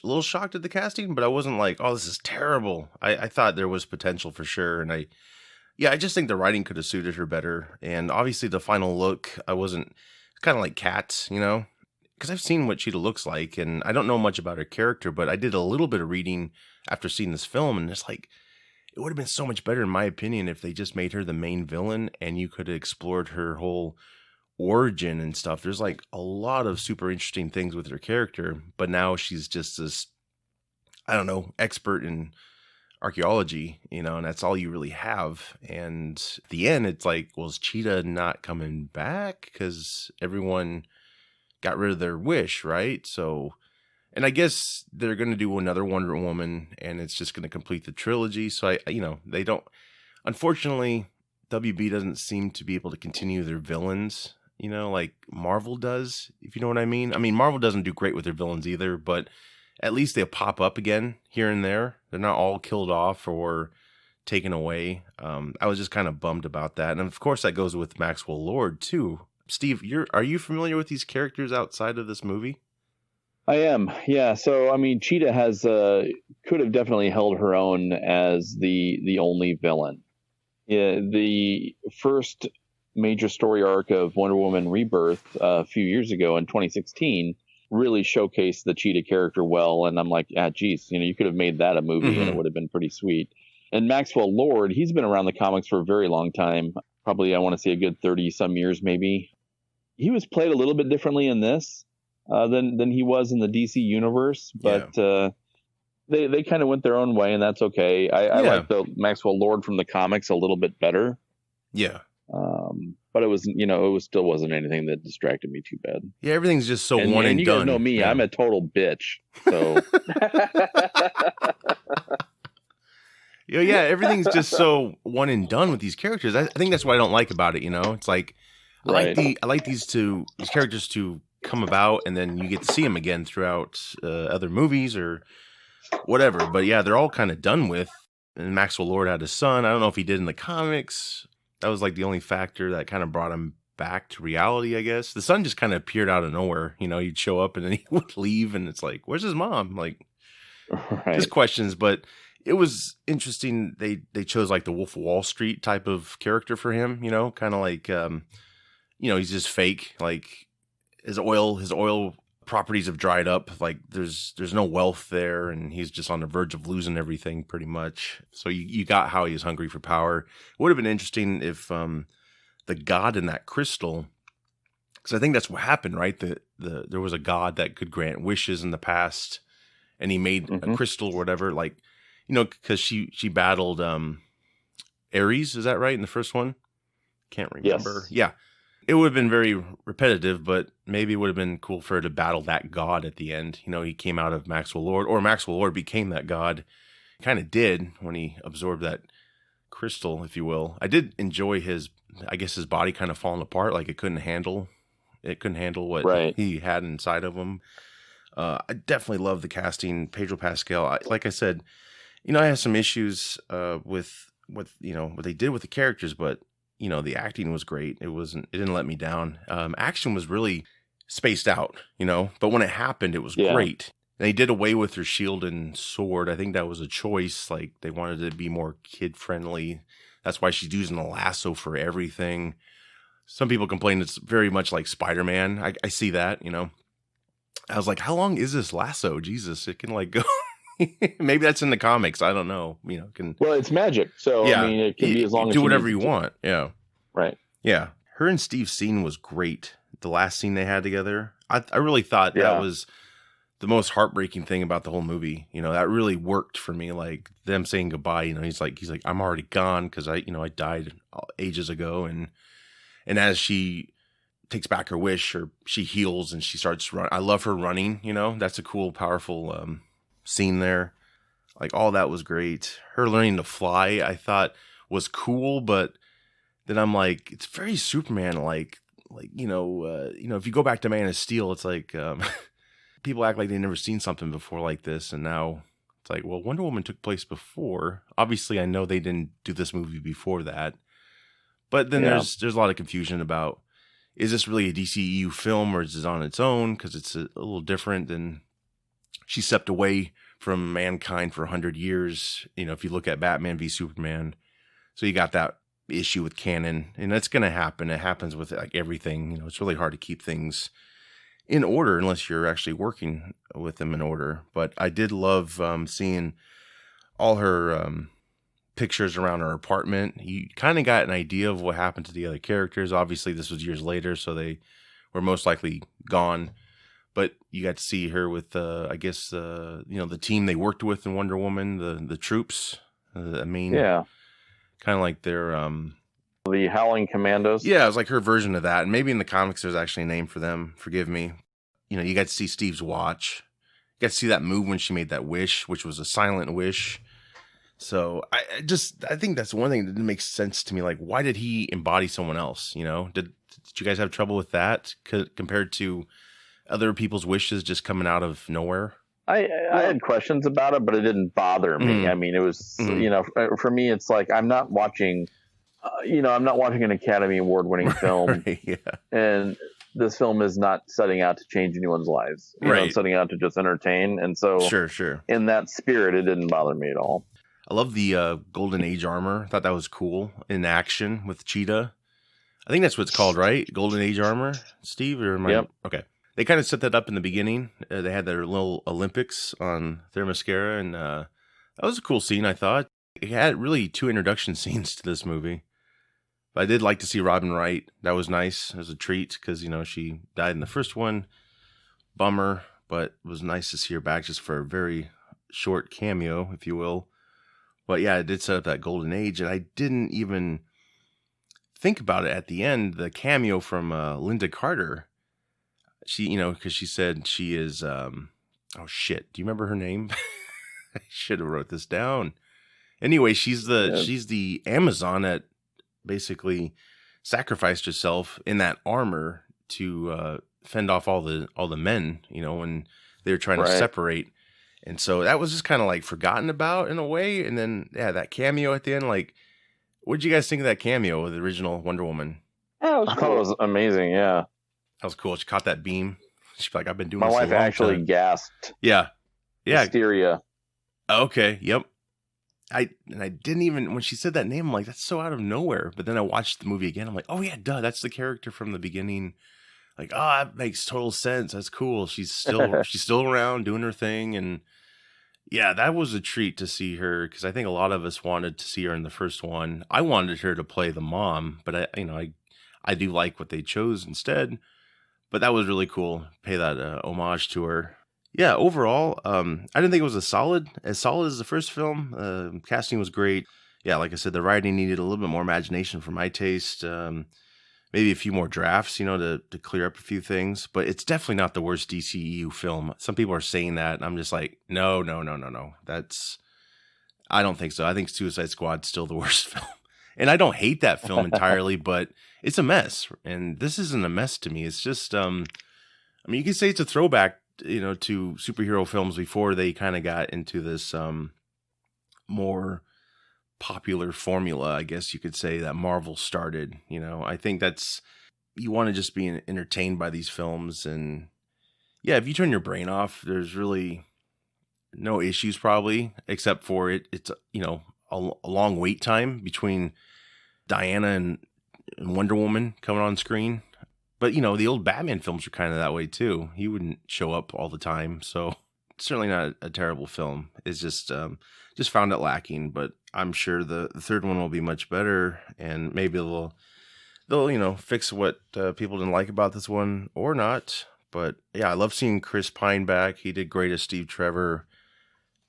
little shocked at the casting, but I wasn't like, oh, this is terrible. I thought there was potential for sure, and I just think the writing could have suited her better. And obviously, the final look, I wasn't kind of like Cats, because I've seen what Cheetah looks like, and I don't know much about her character, but I did a little bit of reading after seeing this film, and it's like, it would have been so much better, in my opinion, if they just made her the main villain and you could have explored her whole origin and stuff. There's like a lot of super interesting things with her character, but now she's just this, I don't know, expert in archaeology, and that's all you really have. And at the end, it's like, well, is Cheetah not coming back? Because everyone got rid of their wish, right? So, and I guess they're going to do another Wonder Woman, and it's just going to complete the trilogy. So they don't, unfortunately, WB doesn't seem to be able to continue their villains, like Marvel does, if you know what I mean. I mean, Marvel doesn't do great with their villains either, but at least they'll pop up again here and there. They're not all killed off or taken away. I was just kind of bummed about that. And of course that goes with Maxwell Lord too. Steve, are you familiar with these characters outside of this movie? I am. Yeah. So, I mean, Cheetah could have definitely held her own as the only villain. Yeah, the first major story arc of Wonder Woman Rebirth a few years ago in 2016 really showcased the Cheetah character well. And I'm like, geez, you could have made that a movie and it would have been pretty sweet. And Maxwell Lord, he's been around the comics for a very long time. Probably, I want to say a good 30 some years, maybe. He was played a little bit differently in this than he was in the DC universe, but they kind of went their own way, and that's okay. I like the Maxwell Lord from the comics a little bit better. Yeah. But it was, it still wasn't anything that distracted me too bad. Yeah, everything's just so one and and you done. guys know me, I'm a total bitch. So yeah, everything's just so one and done with these characters. I think that's what I don't like about it. It's like I like these characters to come about, and then you get to see them again throughout other movies or whatever. But yeah, they're all kind of done with. And Maxwell Lord had a son. I don't know if he did in the comics. That was like the only factor that kind of brought him back to reality, I guess. The son just kind of appeared out of nowhere. He'd show up and then he would leave, and it's like, where's his mom? Like, just questions. But it was interesting. They chose like the Wolf of Wall Street type of character for him, kind of like, he's just fake. Like his oil properties have dried up. Like there's no wealth there, and he's just on the verge of losing everything pretty much. So you got how he was hungry for power. It would have been interesting if the god in that crystal, because I think that's what happened, right? There was a god that could grant wishes in the past, and he made a crystal or whatever, like, because she battled Ares, is that right, in the first one? Can't remember. Yes. Yeah. It would have been very repetitive, but maybe it would have been cool for her to battle that god at the end. He came out of Maxwell Lord, or Maxwell Lord became that god. Kind of did when he absorbed that crystal, if you will. I did enjoy his body kind of falling apart, like it couldn't handle what he had inside of him. I definitely love the casting. Pedro Pascal, like I said, I had some issues with what they did with the characters, but the acting was great. It didn't let me down. Action was really spaced out, but when it happened, it was great. They did away with her shield and sword. I think that was a choice. Like they wanted it to be more kid friendly. That's why she's using a lasso for everything. Some people complain it's very much like Spider-Man. I see that, I was like, how long is this lasso? Jesus, it can like go. Maybe that's in the comics. I don't know. Well, it's magic, so I mean, it can be as long as do whatever you want. Yeah, right. Yeah, her and Steve's scene was great. The last scene they had together, I really thought that was the most heartbreaking thing about the whole movie. That really worked for me. Like them saying goodbye. He's like, I'm already gone because I died ages ago, and as she takes back her wish, or she heals and she starts running. I love her running. That's a cool, powerful scene there. Like all that was great. Her learning to fly, I thought was cool, but then I'm like, it's very Superman like if you go back to Man of Steel, it's like people act like they've never seen something before like this, and now it's like, well, Wonder Woman took place before. Obviously, I know they didn't do this movie before that, but then there's a lot of confusion about, is this really a DCEU film or is it on its own? Because it's a little different than. She stepped away from mankind for 100 years. If you look at Batman v Superman, so you got that issue with canon, and that's going to happen. It happens with like everything. It's really hard to keep things in order unless you're actually working with them in order. But I did love seeing all her pictures around her apartment. You kind of got an idea of what happened to the other characters. Obviously, this was years later, so they were most likely gone. But you got to see her with, the team they worked with in Wonder Woman, the troops, The main, Yeah. kind of like their The Howling Commandos. yeah, it was like her version of that. And maybe in the comics there's actually a name for them. Forgive me. You know, you got to see Steve's watch. You got to see that move when she made that wish, which was a silent wish. So I think that's one thing that didn't make sense to me. Like, why did he embody someone else? You know, did you guys have trouble with that compared to other people's wishes just coming out of nowhere? I had questions about it, but it didn't bother me. I mean, it was, you know, for me, it's like, I'm not watching, I'm not watching an Academy Award winning film. Right, yeah. And this film is not setting out to change anyone's lives. You know, it's setting out to just entertain. And so Sure. in that spirit, it didn't bother me at all. I love the Golden Age armor. I thought that was cool in action with Cheetah. I think that's what it's called, right? Golden Age armor, Steve? Or am I... Yep. Okay. They kind of set that up in the beginning. They had their little Olympics on their mascara, and that was a cool scene, I thought. It had really 2 introduction scenes to this movie. But I did like to see Robin Wright. That was nice. It was a treat because, you know, she died in the first one. Bummer, but it was nice to see her back just for a very short cameo, if you will. But yeah, it did set up that golden age, and I didn't even think about it at the end. The cameo from Linda Carter. She, you know, because she said she is, oh shit, do you remember her name? I should have wrote this down. Anyway, she's the Amazon that basically sacrificed herself in that armor to fend off all the men, you know, when they were trying to separate. And so that was just kind of like forgotten about in a way. And then, yeah, that cameo at the end, like, what did you guys think of that cameo with the original Wonder Woman? Oh, I thought it was amazing. Yeah. That was cool. She caught that beam. She's like, I've been doing My this wife a long actually time. gasped. Yeah. Hysteria. Okay. Yep. I didn't even, when she said that name, I'm like, that's so out of nowhere. But then I watched the movie again. I'm like, oh yeah, duh. That's the character from the beginning. Like, oh, that makes total sense. That's cool. She's still around doing her thing. And yeah, that was a treat to see her, because I think a lot of us wanted to see her in the first one. I wanted her to play the mom, but I do like what they chose instead. But that was really cool. Pay that homage to her. Yeah, overall, I didn't think it was as solid as the first film. Casting was great. Yeah, like I said, the writing needed a little bit more imagination for my taste. Maybe a few more drafts, you know, to clear up a few things. But it's definitely not the worst DCEU film. Some people are saying that, and I'm just like, no. I don't think so. I think Suicide Squad's still the worst film. And I don't hate that film entirely, but it's a mess. And this isn't a mess to me. It's just, I mean, you could say it's a throwback, you know, to superhero films before they kind of got into this more popular formula, I guess you could say, that Marvel started. You know, I think you want to just be entertained by these films. And yeah, if you turn your brain off, there's really no issues probably, except for it's, you know, a long wait time between Diana and Wonder Woman coming on screen. But, you know, the old Batman films are kind of that way too. He wouldn't show up all the time. So it's certainly not a terrible film. It's just found it lacking. But I'm sure the third one will be much better. And maybe they'll you know, fix what people didn't like about this one or not. But yeah, I love seeing Chris Pine back. He did great as Steve Trevor.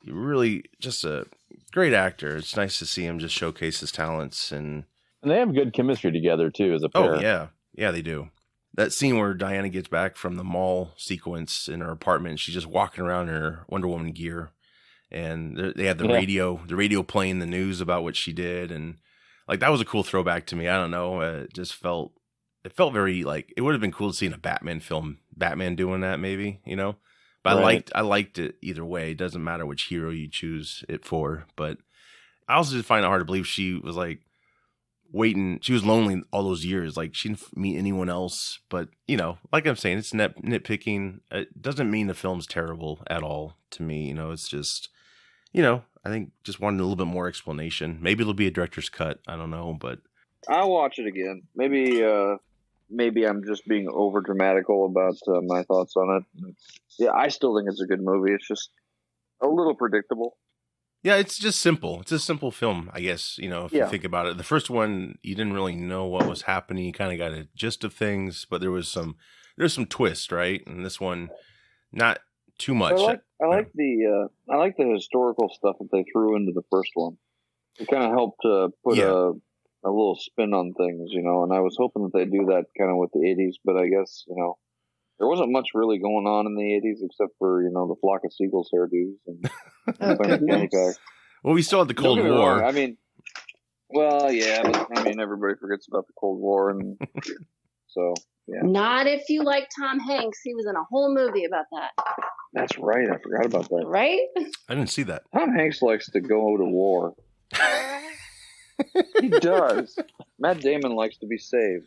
He really just a great actor. It's nice to see him just showcase his talents. And they have good chemistry together too as a pair. Oh yeah. Yeah, they do. That scene where Diana gets back from the mall sequence in her apartment, she's just walking around in her Wonder Woman gear, and they had the radio playing the news about what she did, and like that was a cool throwback to me. I don't know, it felt very like it would have been cool to see in a Batman film, Batman doing that maybe, you know. But right. I liked it either way. It doesn't matter which hero you choose it for. But I also just find it hard to believe she was like waiting. She was lonely all those years. Like she didn't meet anyone else. But, you know, like I'm saying, it's nitpicking. It doesn't mean the film's terrible at all to me. You know, it's just, you know, I think just wanted a little bit more explanation. Maybe it'll be a director's cut. I don't know, but I'll watch it again. Maybe I'm just being over dramatical about my thoughts on it. Yeah, I still think it's a good movie. It's just a little predictable. Yeah, it's just simple. It's a simple film, I guess, you know, if you think about it. The first one, you didn't really know what was happening. You kind of got a gist of things, but there's some twist, right? And this one, not too much. I like the historical stuff that they threw into the first one. it kind of helped to put a little spin on things, you know. And I was hoping that they do that kind of with the '80s, but I guess there wasn't much really going on in the '80s except for the flock of seagulls hairdos and well, we still had the Cold War. Wrong. I mean, well, yeah, but I mean, everybody forgets about the Cold War, and so yeah. Not if you like Tom Hanks. He was in a whole movie about that. That's right. I forgot about that. Right? I didn't see that. Tom Hanks likes to go to war. He does. Matt Damon likes to be saved.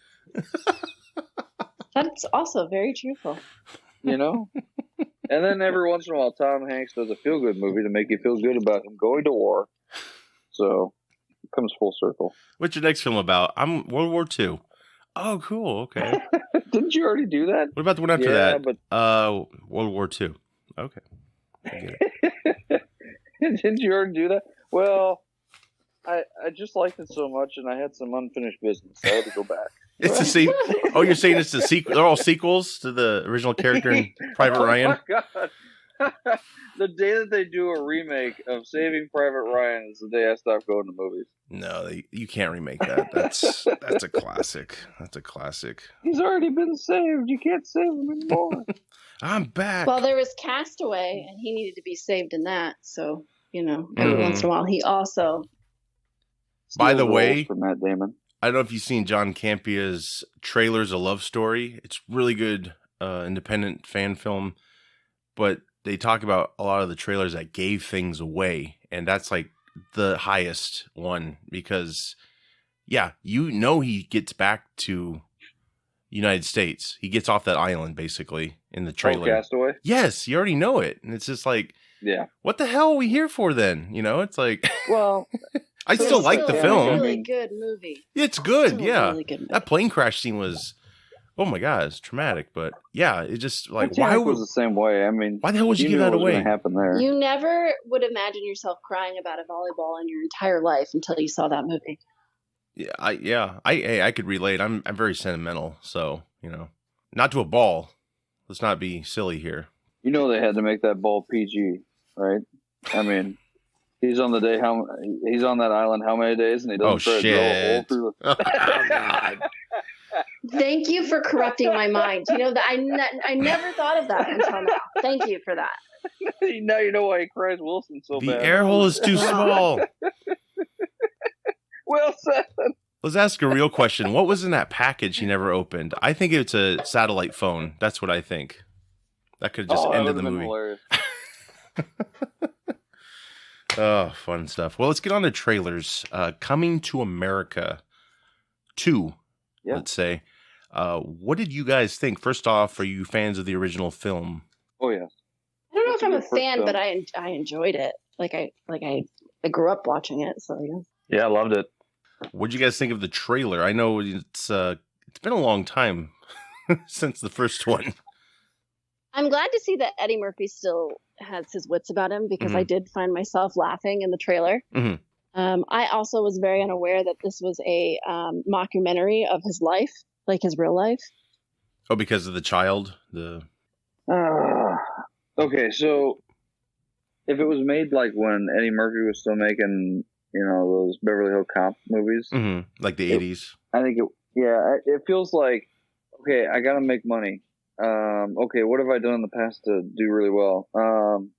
That's also very truthful. And then every once in a while, Tom Hanks does a feel-good movie to make you feel good about him going to war. So it comes full circle. What's your next film about? I'm World War II. Oh, cool. Okay. Didn't you already do that? What about the one after that? But... World War II. Okay. I get it. Didn't you already do that? Well, I just liked it so much, and I had some unfinished business. So I had to go back. It's the same. Oh, you're saying it's the sequel? They're all sequels to the original character in Private Ryan? Oh, my God. The day that they do a remake of Saving Private Ryan is the day I stop going to movies. No, you can't remake that. That's a classic. That's a classic. He's already been saved. You can't save him anymore. I'm back. Well, there was Castaway, and he needed to be saved in that. So, every once in a while, he also... By the way, for Matt Damon. I don't know if you've seen John Campia's Trailers a Love Story. It's really good independent fan film, but they talk about a lot of the trailers that gave things away, and that's like the highest one because, he gets back to United States. He gets off that island basically in the trailer. Castaway? Yes, you already know it, and it's just like, what the hell are we here for then? It's like, well. I still like the film. It's a really good movie. It's good, yeah. Really good movie. That plane crash scene was, oh my God, it's traumatic. But yeah, it just like why was the same way? I mean, why the hell would you give that away? Happen there. You never would imagine yourself crying about a volleyball in your entire life until you saw that movie. I could relate. I'm very sentimental, so not to a ball. Let's not be silly here. They had to make that ball PG, right? I mean. He's on he's on that island how many days, and he doesn't try to drill a hole through the... Oh, God. Thank you for corrupting my mind. That I never thought of that until now. Thank you for that. Now you know why he cries Wilson so bad. The air hole is too small. Wilson! Let's ask a real question. What was in that package he never opened? I think it's a satellite phone. That's what I think. That could have just ended the movie. Hilarious. Oh, fun stuff. Well, let's get on to trailers. Coming to America 2, let's say. What did you guys think? First off, are you fans of the original film? Oh, yes. I don't know if I'm a fan, but I enjoyed it. I grew up watching it, so yeah. Yeah, I loved it. What did you guys think of the trailer? I know it's been a long time since the first one. I'm glad to see that Eddie Murphy still has his wits about him because I did find myself laughing in the trailer. Mm-hmm. I also was very unaware that this was a mockumentary of his life, like his real life. Oh, because of the child? Okay, so if it was made like when Eddie Murphy was still making, those Beverly Hills Cop movies. Mm-hmm. Like the 80s. I think it feels like, okay, I got to make money. Okay, what have I done in the past to do really well?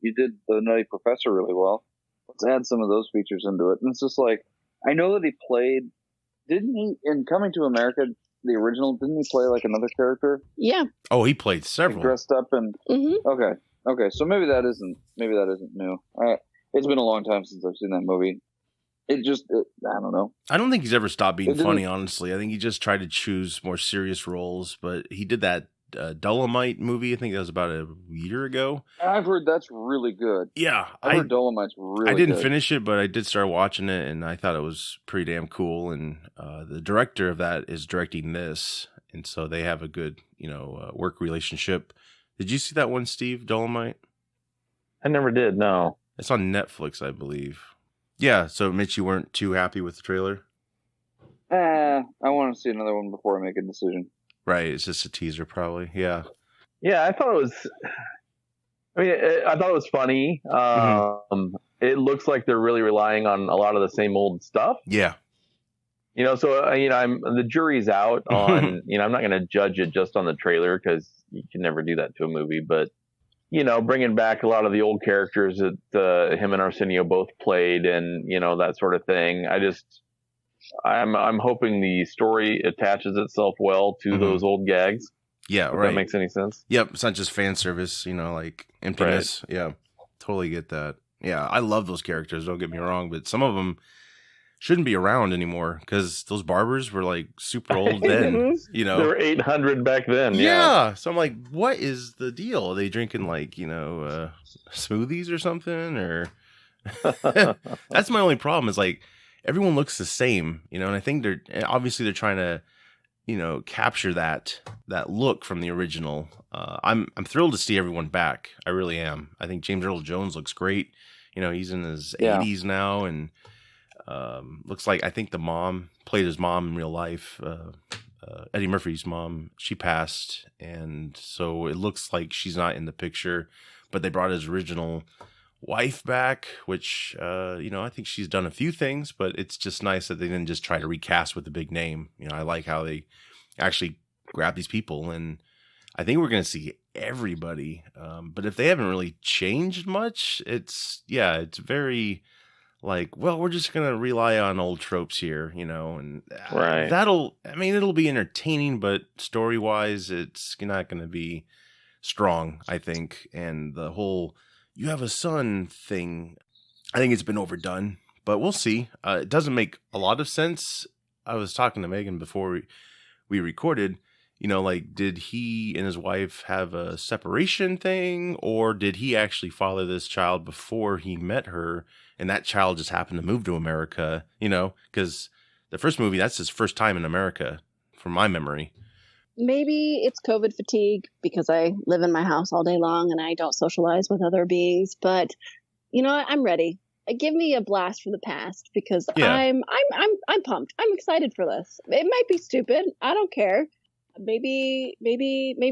You did The Nutty Professor really well. Let's add some of those features into it. And it's just like, I know that he played, didn't he, in Coming to America, the original, didn't he play like another character? Yeah. Oh, he played several. Like dressed up and, okay, so maybe that isn't new. It's been a long time since I've seen that movie. I don't know. I don't think he's ever stopped being funny, honestly. I think he just tried to choose more serious roles, but he did that Dolomite movie. I think that was about a year ago. I've heard that's really good. Yeah. I've heard Dolomite's really good. I didn't finish it, but I did start watching it, and I thought it was pretty damn cool. And the director of that is directing this, and so they have a good, work relationship. Did you see that one, Steve, Dolomite? I never did, no. It's on Netflix, I believe. Yeah, so Mitch, you weren't too happy with the trailer? I want to see another one before I make a decision. Right, it's just a teaser, probably. Yeah. Yeah, I thought it was. I thought it was funny. it looks like they're really relying on a lot of the same old stuff. Yeah. So the jury's out on. I'm not going to judge it just on the trailer because you can never do that to a movie. But bringing back a lot of the old characters that him and Arsenio both played, and that sort of thing. I'm hoping the story attaches itself well to those old gags. Yeah, if right. That makes any sense. Yep, it's not just fan service, like emptiness. Right. Yeah, totally get that. Yeah, I love those characters, don't get me wrong, but some of them shouldn't be around anymore because those barbers were like super old then. They were 800 back then. Yeah. So I'm like, what is the deal? Are they drinking like smoothies or something? Or that's my only problem. Is like everyone looks the same, and I think they're trying to capture that look from the original. I'm thrilled to see everyone back. I really am. I think James Earl Jones looks great. He's in his 80s now, and looks like I think the mom played his mom in real life. Eddie Murphy's mom, she passed, and so it looks like she's not in the picture. But they brought his original wife back, which I think she's done a few things, but it's just nice that they didn't just try to recast with a big name. I like how they actually grab these people, and I think we're going to see everybody. But if they haven't really changed much, it's very like, well, we're just going to rely on old tropes here, and right. It'll be entertaining, but story wise, it's not going to be strong, I think. And the whole you have a son thing, I think it's been overdone, but we'll see. It doesn't make a lot of sense. I was talking to Megan before we recorded, did he and his wife have a separation thing, or did he actually father this child before he met her, and that child just happened to move to America, because the first movie, that's his first time in America, from my memory. Maybe it's COVID fatigue because I live in my house all day long and I don't socialize with other beings. But I'm ready. Give me a blast from the past because I'm pumped. I'm excited for this. It might be stupid. I don't care. Maybe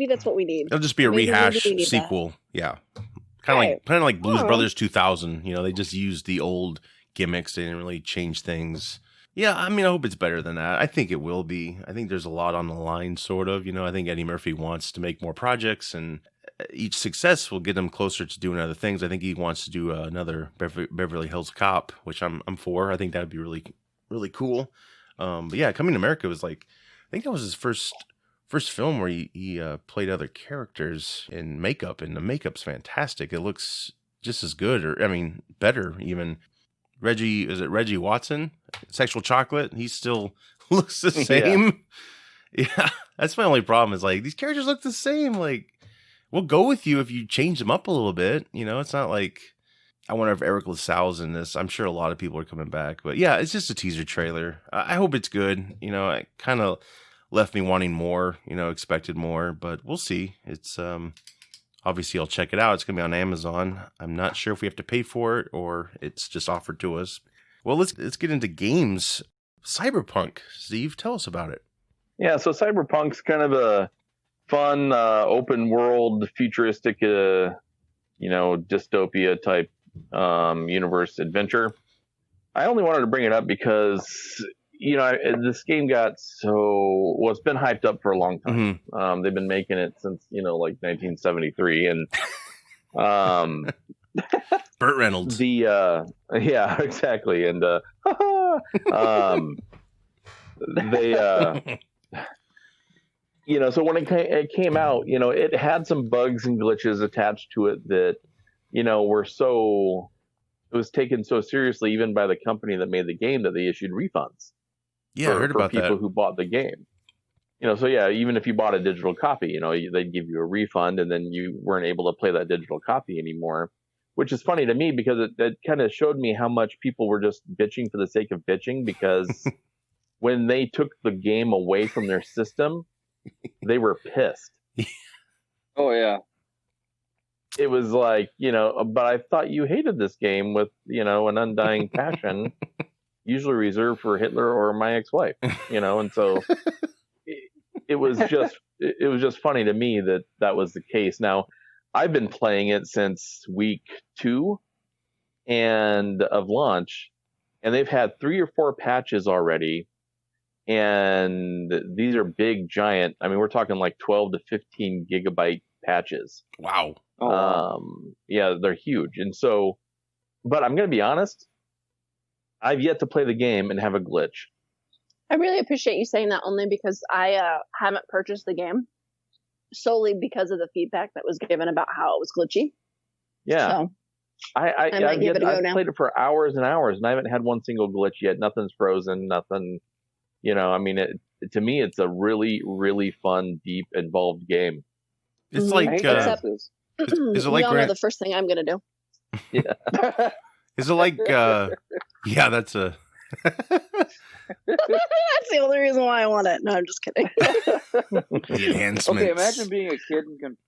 that's what we need. It'll just be a rehash sequel. That. Yeah, kind of like Blues Brothers 2000. They just used the old gimmicks. They didn't really change things. Yeah, I hope it's better than that. I think it will be. I think there's a lot on the line, sort of. I think Eddie Murphy wants to make more projects, and each success will get him closer to doing other things. I think he wants to do another Beverly Hills Cop, which I'm for. I think that would be really, really cool. But yeah, Coming to America was like, I think that was his first film where he played other characters in makeup, and the makeup's fantastic. It looks just as good, or better even. Reggie Watson, Sexual Chocolate? He still looks the same. Yeah, that's my only problem. Is like these characters look the same. Like, we'll go with you if you change them up a little bit. It's not like I wonder if Eric LaSalle's in this. I'm sure a lot of people are coming back, but yeah, it's just a teaser trailer. I hope it's good. It kind of left me wanting more. Expected more, but we'll see. It's obviously, I'll check it out. It's going to be on Amazon. I'm not sure if we have to pay for it or it's just offered to us. Well, let's get into games. Cyberpunk. Steve, tell us about it. Yeah, so Cyberpunk's kind of a fun, open world, futuristic, dystopia type universe adventure. I only wanted to bring it up because this game got it's been hyped up for a long time. Mm-hmm. They've been making it since, like 1973. And Burt Reynolds. Yeah, exactly. And they, so when it came out, it had some bugs and glitches attached to it that, it was taken so seriously even by the company that made the game that they issued refunds. Yeah, I heard about that. For people who bought the game. So yeah, even if you bought a digital copy, they'd give you a refund and then you weren't able to play that digital copy anymore, which is funny to me because it kind of showed me how much people were just bitching for the sake of bitching because when they took the game away from their system, they were pissed. Oh, yeah. It was like, but I thought you hated this game with, an undying passion. Usually reserved for Hitler or my ex-wife, and so it was just funny to me that was the case. Now, I've been playing it since week 2, and of launch, and they've had 3 or 4 patches already. And these are big, giant. I mean, we're talking like 12 to 15 gigabyte patches. Wow. Yeah, they're huge. And so, but I'm going to be honest, I've yet to play the game and have a glitch. I really appreciate you saying that, only because I haven't purchased the game solely because of the feedback that was given about how it was glitchy. Yeah. So I've give it a go now. played it for hours and hours, and I haven't had one single glitch yet. Nothing's frozen, nothing. You know, I mean, to me, it's a really, really fun, deep, involved game. It's like, except is it like we all know the first thing I'm going to do. Yeah. Is it like, yeah, that's a. That's the only reason why I want it. No, I'm just kidding. The enhancements. Okay, imagine being a kid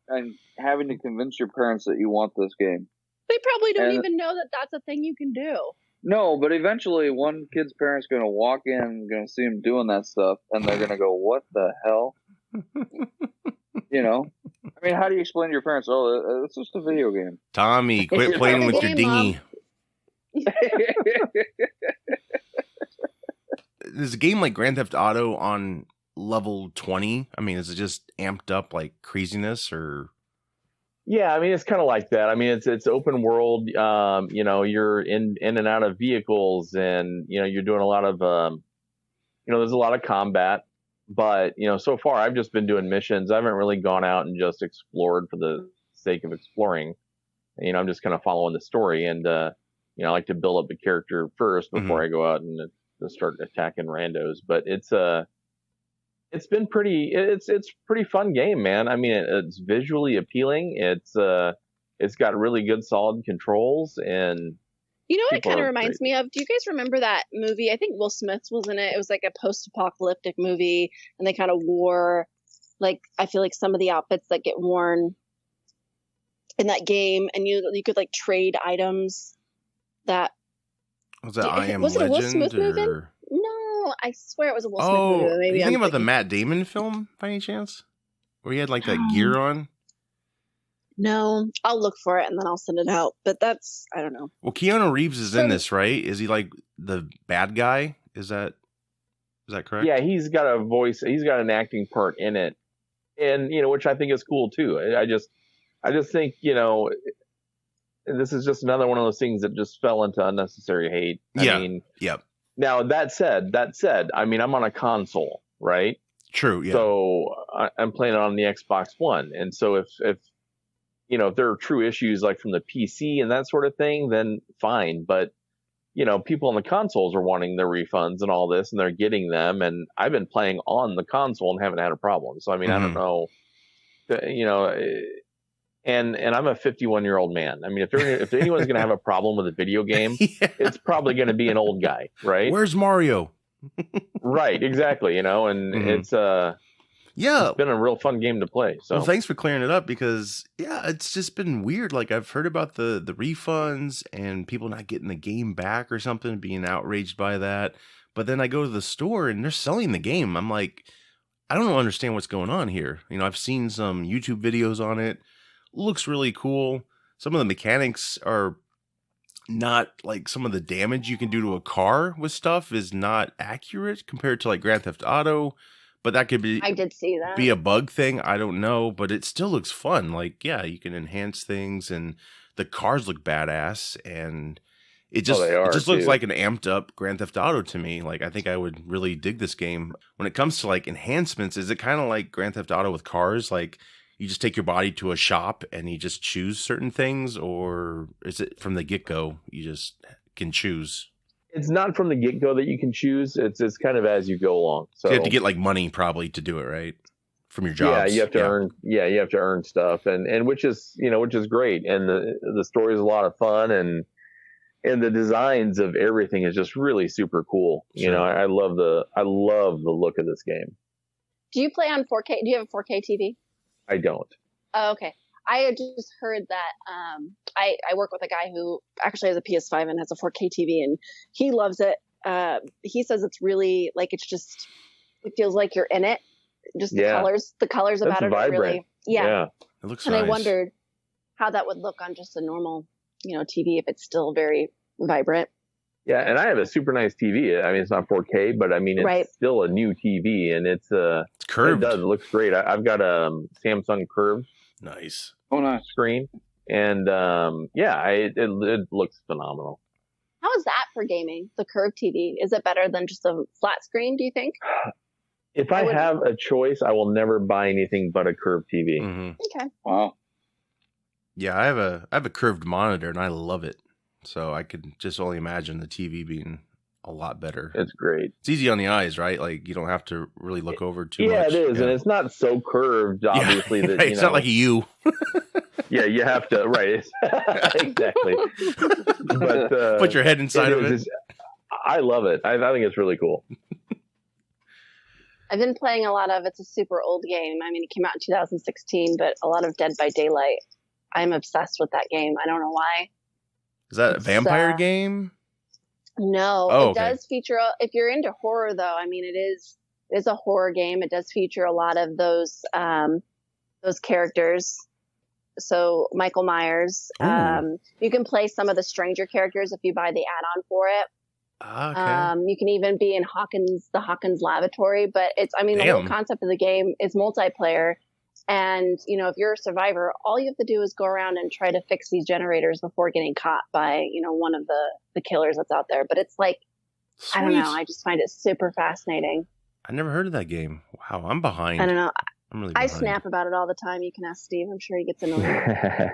and having to convince your parents that you want this game. They probably don't even know that that's a thing you can do. No, but eventually one kid's parents going to walk in, going to see him doing that stuff, and they're going to go, what the hell? You know? I mean, how do you explain to your parents, oh, it's just a video game? Tommy, quit playing with your dinghy. Is a game like Grand Theft Auto on level 20? I mean, is it just amped up like craziness, or? Yeah, I mean, it's kind of like that. I mean, it's open world. You know, you're in and out of vehicles, and you know, you're doing a lot of you know, there's a lot of combat. But you know, so far I've just been doing missions. I haven't really gone out and just explored for the sake of exploring. You know, I'm just kind of following the story, and you know, I like to build up the character first before I go out and start attacking randos. But it's been pretty. It's pretty fun game, man. I mean, it's visually appealing. It's got really good, solid controls, and you know what it kind of reminds me of? Do you guys remember that movie? I think Will Smith was in it. It was like a post-apocalyptic movie, and they kind of wore, like, I feel like some of the outfits that get worn in that game, and you could like trade items. That was that I Am was Legend? It a Will Smith movie? Or... No, I swear it was a Will Smith movie. Maybe you thinking about the Matt Damon film by any chance? Where he had like that gear on? No, I'll look for it and then I'll send it out. But that's, I don't know. Well, Keanu Reeves is in this, right? Is he like the bad guy? Is that correct? Yeah, he's got a voice. He's got an acting part in it, and you know, which I think is cool too. I just think, you know, this is just another one of those things that just fell into unnecessary hate. I mean, yep. Now that said, I mean, I'm on a console, right? True. Yeah. So I'm playing it on the Xbox One, and so if you know, if there are true issues like from the PC and that sort of thing, then fine. But you know, people on the consoles are wanting their refunds and all this, and they're getting them. And I've been playing on the console and haven't had a problem. So I mean, I don't know, you know. And I'm a 51-year-old man. I mean, if anyone's going to have a problem with a video game, it's probably going to be an old guy, right? Where's Mario? Right, exactly. You know, and it's been a real fun game to play. So, well, thanks for clearing it up, because it's just been weird. Like, I've heard about the refunds and people not getting the game back or something, being outraged by that. But then I go to the store and they're selling the game. I'm like, I don't understand what's going on here. You know, I've seen some YouTube videos on it. Looks really cool. Some of the mechanics are not like, some of the damage you can do to a car with stuff is not accurate compared to like Grand Theft Auto, but that could be, I did see that, be a bug thing. I don't know, but it still looks fun. Like, yeah, you can enhance things and the cars look badass, and it just looks like an amped up Grand Theft Auto to me. Like, I think I would really dig this game. When it comes to like enhancements, is it kind of like Grand Theft Auto with cars? Like, you just take your body to a shop and you just choose certain things, or is it from the get-go you just can choose? It's not from the get-go that you can choose. It's kind of as you go along. So you have to get like money probably to do it, right? From your jobs. Yeah, you have to earn. Yeah, you have to earn stuff, and which is great. And the story is a lot of fun, and the designs of everything is just really super cool. Sure. You know, I love the look of this game. Do you play on 4K? Do you have a 4K TV? I don't. Oh, okay. I had just heard that I work with a guy who actually has a PS5 and has a 4K TV, and he loves it. He says it's really like, it feels like you're in it. Just the colors about it are really, yeah. It looks and nice. I wondered how that would look on just a normal TV if it's still very vibrant. Yeah, and I have a super nice TV. I mean, it's not 4K, but I mean, it's still a new TV, and it's curved. It looks great. I've got a Samsung curved. Nice. Oh, nice screen, and it looks phenomenal. How is that for gaming? The curved TV, is it better than just a flat screen? Do you think? If I have a choice, I will never buy anything but a curved TV. Mm-hmm. Okay. Wow. Yeah, I have a curved monitor, and I love it. So I could just only imagine the TV being a lot better. It's great. It's easy on the eyes, right? Like you don't have to really look over too much. Yeah, it is, and it's not so curved. Obviously, that it's not like a U. Yeah, you have to exactly. But put your head inside of it. I love it. I think it's really cool. I've been playing a lot of. It's a super old game. I mean, it came out in 2016, but a lot of Dead by Daylight. I'm obsessed with that game. I don't know why. Is that a vampire game? No, it does feature. If you're into horror, though, I mean, it is a horror game. It does feature a lot of those characters. So Michael Myers. You can play some of the stranger characters if you buy the add-on for it. Okay. You can even be in the Hawkins Lavatory, but the whole concept of the game is multiplayer. And, if you're a survivor, all you have to do is go around and try to fix these generators before getting caught by, one of the killers that's out there. But it's like, Sweet. I don't know. I just find it super fascinating. I never heard of that game. Wow, I'm behind. I don't know. I'm really I behind. snap about it all the time. You can ask Steve. I'm sure he gets annoyed.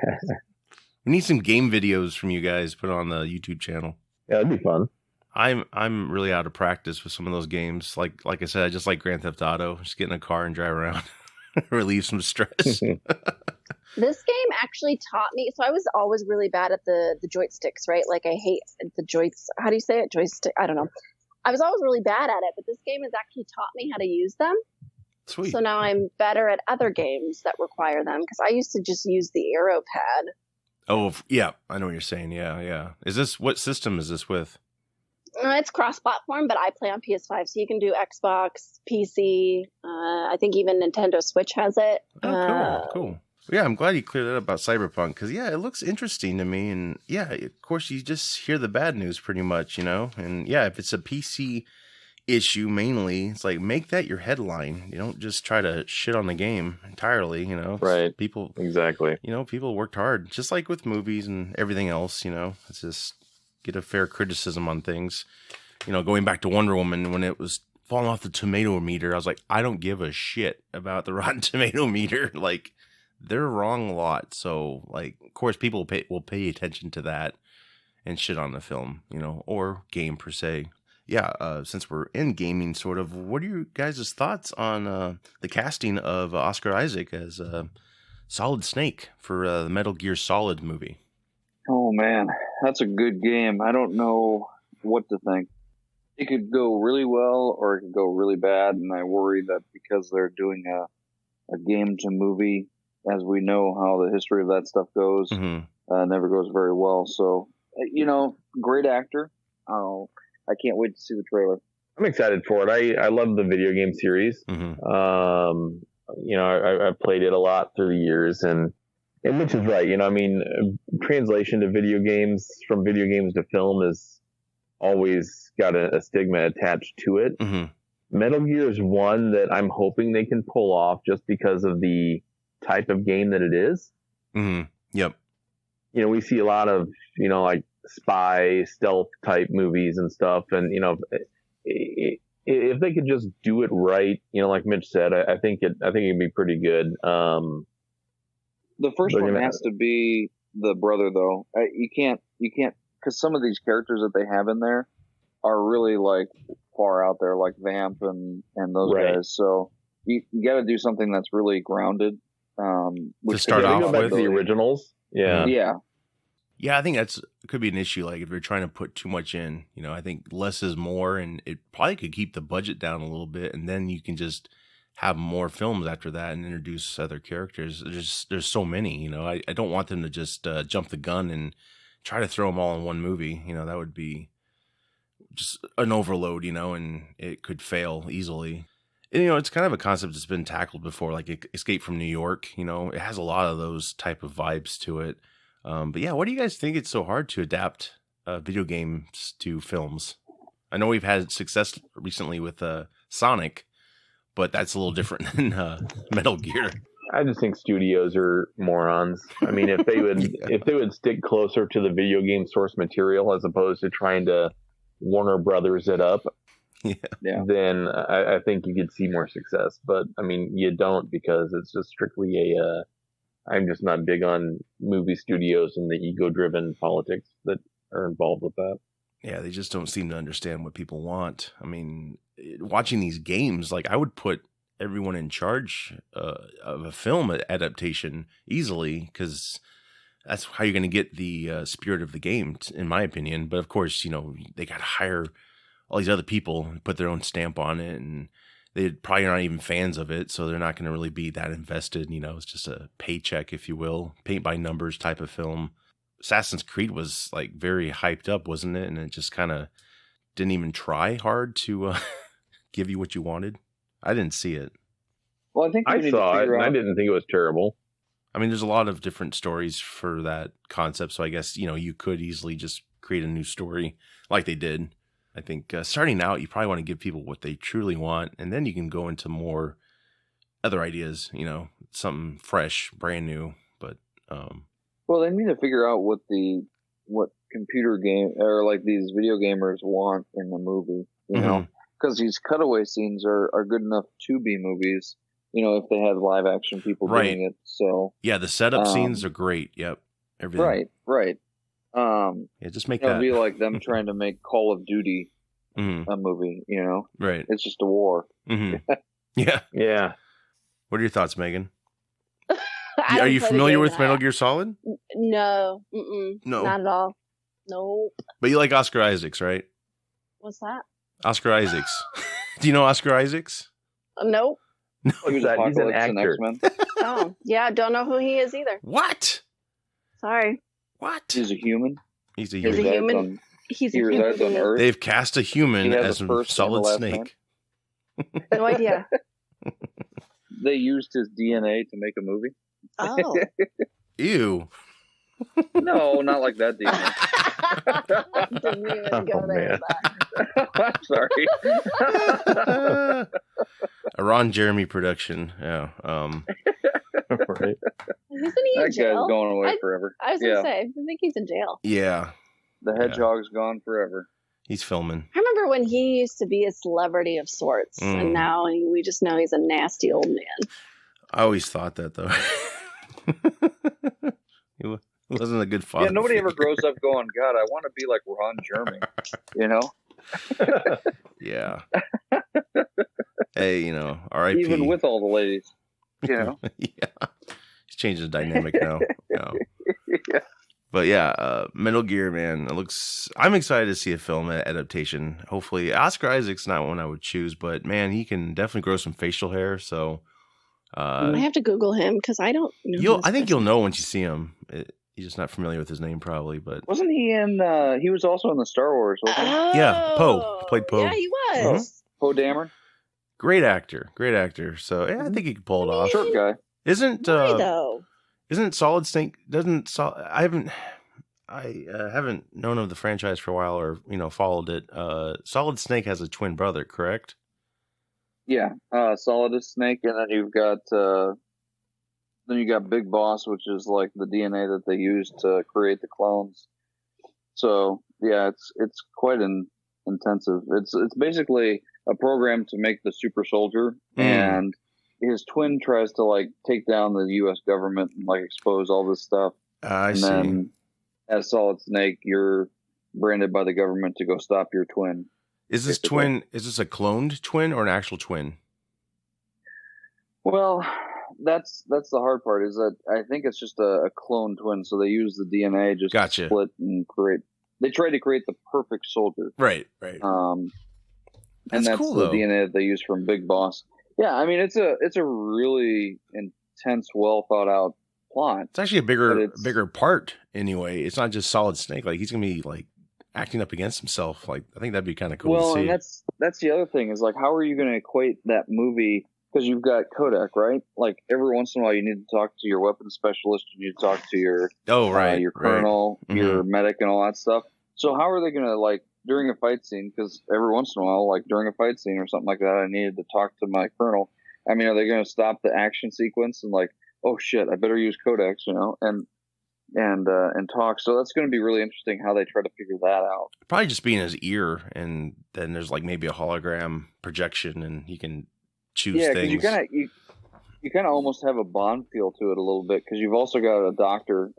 We need some game videos from you guys put on the YouTube channel. Yeah, that'd be fun. I'm really out of practice with some of those games. Like I said, I just like Grand Theft Auto. Just get in a car and drive around. Relieve some stress. This game actually taught me. So I was always really bad at the joysticks, right? Like I hate the joystick. How do you say it? Joystick? I don't know. I was always really bad at it, but this game has actually taught me how to use them. Sweet. So now I'm better at other games that require them because I used to just use the arrow pad. Oh, yeah. I know what you're saying. Yeah. What system is this with? It's cross-platform, but I play on PS5, so you can do Xbox, PC. I think even Nintendo Switch has it. Oh, cool. Yeah, I'm glad you cleared that up about Cyberpunk because it looks interesting to me, and of course you just hear the bad news pretty much, and if it's a PC issue mainly, it's like make that your headline. You don't just try to shit on the game entirely, Right. People exactly. People worked hard, just like with movies and everything else. It's just get a fair criticism on things. Going back to Wonder Woman when it was falling off the tomato meter, I was like, I don't give a shit about the Rotten Tomato meter. Like, they're wrong a lot. So, like, of course, people will pay attention to that and shit on the film, or game per se. Yeah, since we're in gaming, sort of, what are your guys' thoughts on the casting of Oscar Isaac as Solid Snake for the Metal Gear Solid movie? Oh, man, that's a good game. I don't know what to think. It could go really well or it could go really bad, and I worry that because they're doing a game to movie, as we know how the history of that stuff goes, never goes very well. So, great actor. I can't wait to see the trailer. I'm excited for it. I love the video game series. I've played it a lot through the years, and Mitch is right. Translation to video games from video games to film is always got a stigma attached to it. Metal Gear is one that I'm hoping they can pull off just because of the type of game that it is. Yep. We see a lot of, like spy stealth type movies and stuff. And, if they could just do it right, like Mitch said, I think it'd be pretty good. The first one has to be the brother, though. You can't, because some of these characters that they have in there are really like far out there, like Vamp and those guys. So you got to do something that's really grounded. To start off with the originals. Yeah. Yeah, I think could be an issue. Like if you're trying to put too much in, I think less is more, and it probably could keep the budget down a little bit, and then you can just have more films after that and introduce other characters. There's so many, I don't want them to just jump the gun and try to throw them all in one movie. That would be just an overload, and it could fail easily. And, it's kind of a concept that's been tackled before, like Escape from New York. It has a lot of those type of vibes to it. But yeah, what do you guys think it's so hard to adapt video games to films? I know we've had success recently with Sonic, but that's a little different than Metal Gear. I just think studios are morons. I mean, if they would if they would stick closer to the video game source material as opposed to trying to Warner Brothers it up, then I think you could see more success. But I mean, you don't, because it's just strictly I'm just not big on movie studios and the ego-driven politics that are involved with that. Yeah, they just don't seem to understand what people want. I mean, watching these games, like I would put everyone in charge of a film adaptation easily, because that's how you're going to get the spirit of the game, in my opinion. But of course, they got to hire all these other people and put their own stamp on it, and they probably aren't even fans of it, so they're not going to really be that invested. It's just a paycheck, if you will, paint by numbers type of film. Assassin's Creed was like very hyped up, wasn't it? And it just kind of didn't even try hard to give you what you wanted. I didn't see it. Well, I think I saw it, and I didn't think it was terrible. I mean, there's a lot of different stories for that concept, so I guess, you could easily just create a new story like they did. I think starting out, you probably want to give people what they truly want, and then you can go into more other ideas, something fresh, brand new. But well, they need to figure out what computer game or like these video gamers want in the movie, because these cutaway scenes are good enough to be movies, if they have live action people doing it. So yeah, the setup scenes are great. Yep, everything. Right. Yeah, just make that. It'd be like them trying to make Call of Duty a movie. Right. It's just a war. Mm-hmm. Yeah. What are your thoughts, Megan? Are you familiar with Metal Gear Solid? No. No. Not at all. Nope. But you like Oscar Isaacs, right? What's that? Oscar Isaacs. Do you know Oscar Isaacs? Nope. He's an actor. Oh, yeah. Don't know who he is either. What? Sorry. What? He's a human. He's a human. He's a human on Earth. They've cast a human as Solid Snake. No idea. They used his DNA to make a movie. Oh. Ew. No, not like that DNA. Didn't even go there. I'm sorry. A Ron Jeremy production. Yeah. Right. Isn't he in that jail? guy's going away forever. I was going to say, I think he's in jail. Yeah. The hedgehog's gone forever. He's filming. I remember when he used to be a celebrity of sorts, and now we just know he's a nasty old man. I always thought that, though. He wasn't a good father. Yeah, nobody ever grows up going, God, I want to be like Ron Jeremy, Yeah. Hey, R.I.P. Even with all the ladies, Yeah. He's changing the dynamic now. Yeah. But yeah, Metal Gear, man, I'm excited to see a film adaptation. Hopefully, Oscar Isaac's not one I would choose, but man, he can definitely grow some facial hair. So I have to Google him because I don't know. I think you'll know once you see him. You're just not familiar with his name, probably. But wasn't he in? He was also in the Star Wars. Wasn't he? Yeah, Poe. He played Poe. Yeah, he was. Poe Dameron. Great actor. So yeah, I think he could pull it off. Short guy. Isn't though? Isn't Solid Snake? I haven't known of the franchise for a while, or followed it. Solid Snake has a twin brother, correct? Yeah, Solid is Snake, and then you got Big Boss, which is like the DNA that they use to create the clones. So yeah, it's quite intensive. It's basically a program to make the super soldier, and his twin tries to like take down the U.S. government and like expose all this stuff. I see. Then, as Solid Snake, you're branded by the government to go stop your twin. Is this twin? Is this a cloned twin or an actual twin? Well, that's the hard part. Is that I think it's just a clone twin. So they use the DNA just to split and create. They try to create the perfect soldier. Right. And that's cool, the though. DNA that they use from Big Boss. Yeah, I mean it's a really intense, well thought out plot. It's actually a bigger part anyway. It's not just Solid Snake. Like he's gonna be like acting up against himself. Like I think that'd be kind of cool to see. And that's the other thing is like how are you going to equate that movie because you've got codec, right? Like every once in a while, you need to talk to your weapons specialist. You need to talk to your your colonel, your medic, and all that stuff. So how are they going to, like, during a fight scene? Because every once in a while, like during a fight scene or something like that, I needed to talk to my colonel. I mean, are they going to stop the action sequence and like, oh shit, I better use codecs, and talk? So that's going to be really interesting how they try to figure that out. Probably just be in his ear, and then there's like maybe a hologram projection, and he can choose things. Yeah, because you kind of almost have a Bond feel to it a little bit, because you've also got a doctor.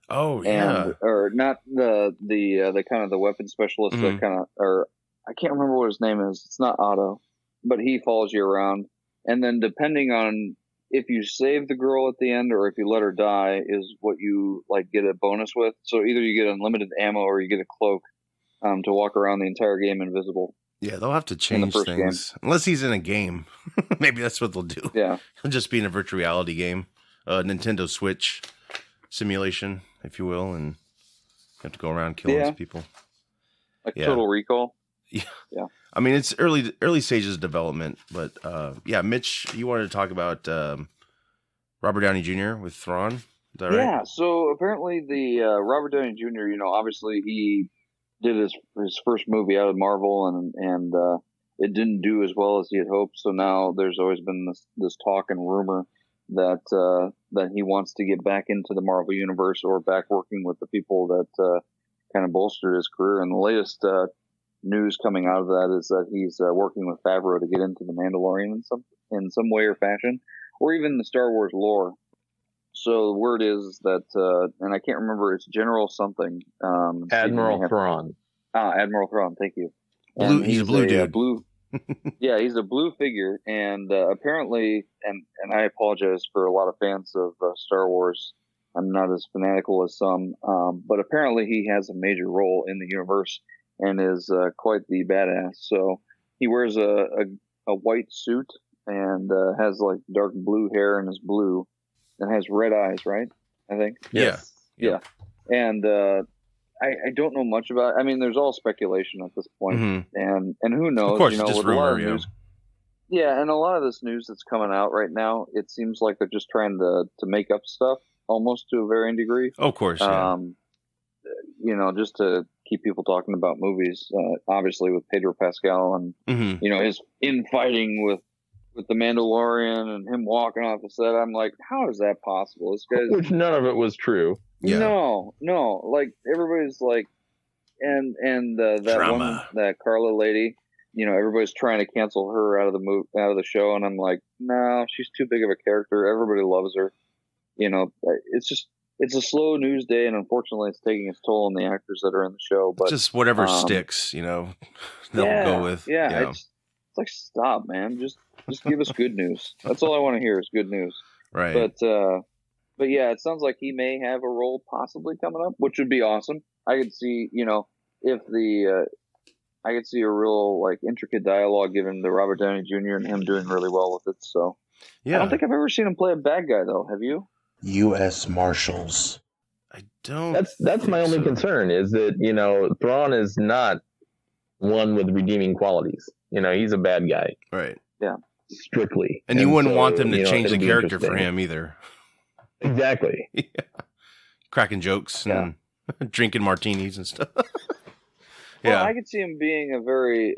Or not the kind of the weapon specialist that kind of, or I can't remember what his name is. It's not Otto, but he follows you around, and then depending on if you save the girl at the end or if you let her die is what you like get a bonus with. So either you get unlimited ammo or you get a cloak to walk around the entire game invisible. Yeah, they'll have to change things. Unless he's in a game. Maybe that's what they'll do. Yeah. He'll just be in a virtual reality game. Nintendo Switch simulation, if you will, and you have to go around killing people. Like Total Recall. Yeah. I mean, it's early stages of development, but Mitch, you wanted to talk about Robert Downey Jr. with Thrawn. Is that right? Yeah, so apparently the Robert Downey Jr., obviously he did his first movie out of Marvel, and it didn't do as well as he had hoped. So now there's always been this talk and rumor that he wants to get back into the Marvel universe or back working with the people that kind of bolstered his career. And the latest news coming out of that is that he's working with Favreau to get into the Mandalorian in some way or fashion, or even the Star Wars lore. So the word is that, and I can't remember, it's General something. Admiral Thrawn. Admiral Thrawn, thank you. He's a blue dude. Yeah, he's a blue figure, and apparently, and I apologize for a lot of fans of Star Wars. I'm not as fanatical as some, but apparently he has a major role in the universe and is quite the badass. So he wears a white suit and has like dark blue hair and is blue and has red eyes, right? I think. Yeah. And I don't know much about it. I mean, there's all speculation at this point, and who knows? Of course, just rumor. News, and a lot of this news that's coming out right now, it seems like they're just trying to make up stuff, almost to a varying degree. Of course, just to keep people talking about movies. Obviously, with Pedro Pascal and his infighting with the Mandalorian and him walking off the set, I'm like, how is that possible? This guy's which none of it was true. Yeah. No, like everybody's like, and that Drama. woman, that Carla lady, everybody's trying to cancel her out of the show, and I'm like, no, she's too big of a character. Everybody loves her. It's a slow news day, and unfortunately, it's taking its toll on the actors that are in the show. But just whatever sticks, they'll go with. Yeah, it's like, stop, man. Just give us good news. That's all I want to hear is good news. Right. But yeah, it sounds like he may have a role possibly coming up, which would be awesome. I could see, if I could see a real like intricate dialogue given to Robert Downey Jr. and him doing really well with it. So yeah, I don't think I've ever seen him play a bad guy though. Have you? U.S. Marshals. I don't. That's my only concern is that Thrawn is not one with redeeming qualities. He's a bad guy. Right. Yeah. Strictly. And you wouldn't want them to change the character for him either. Exactly. Yeah. Cracking jokes and drinking martinis and stuff. Well, I could see him being a very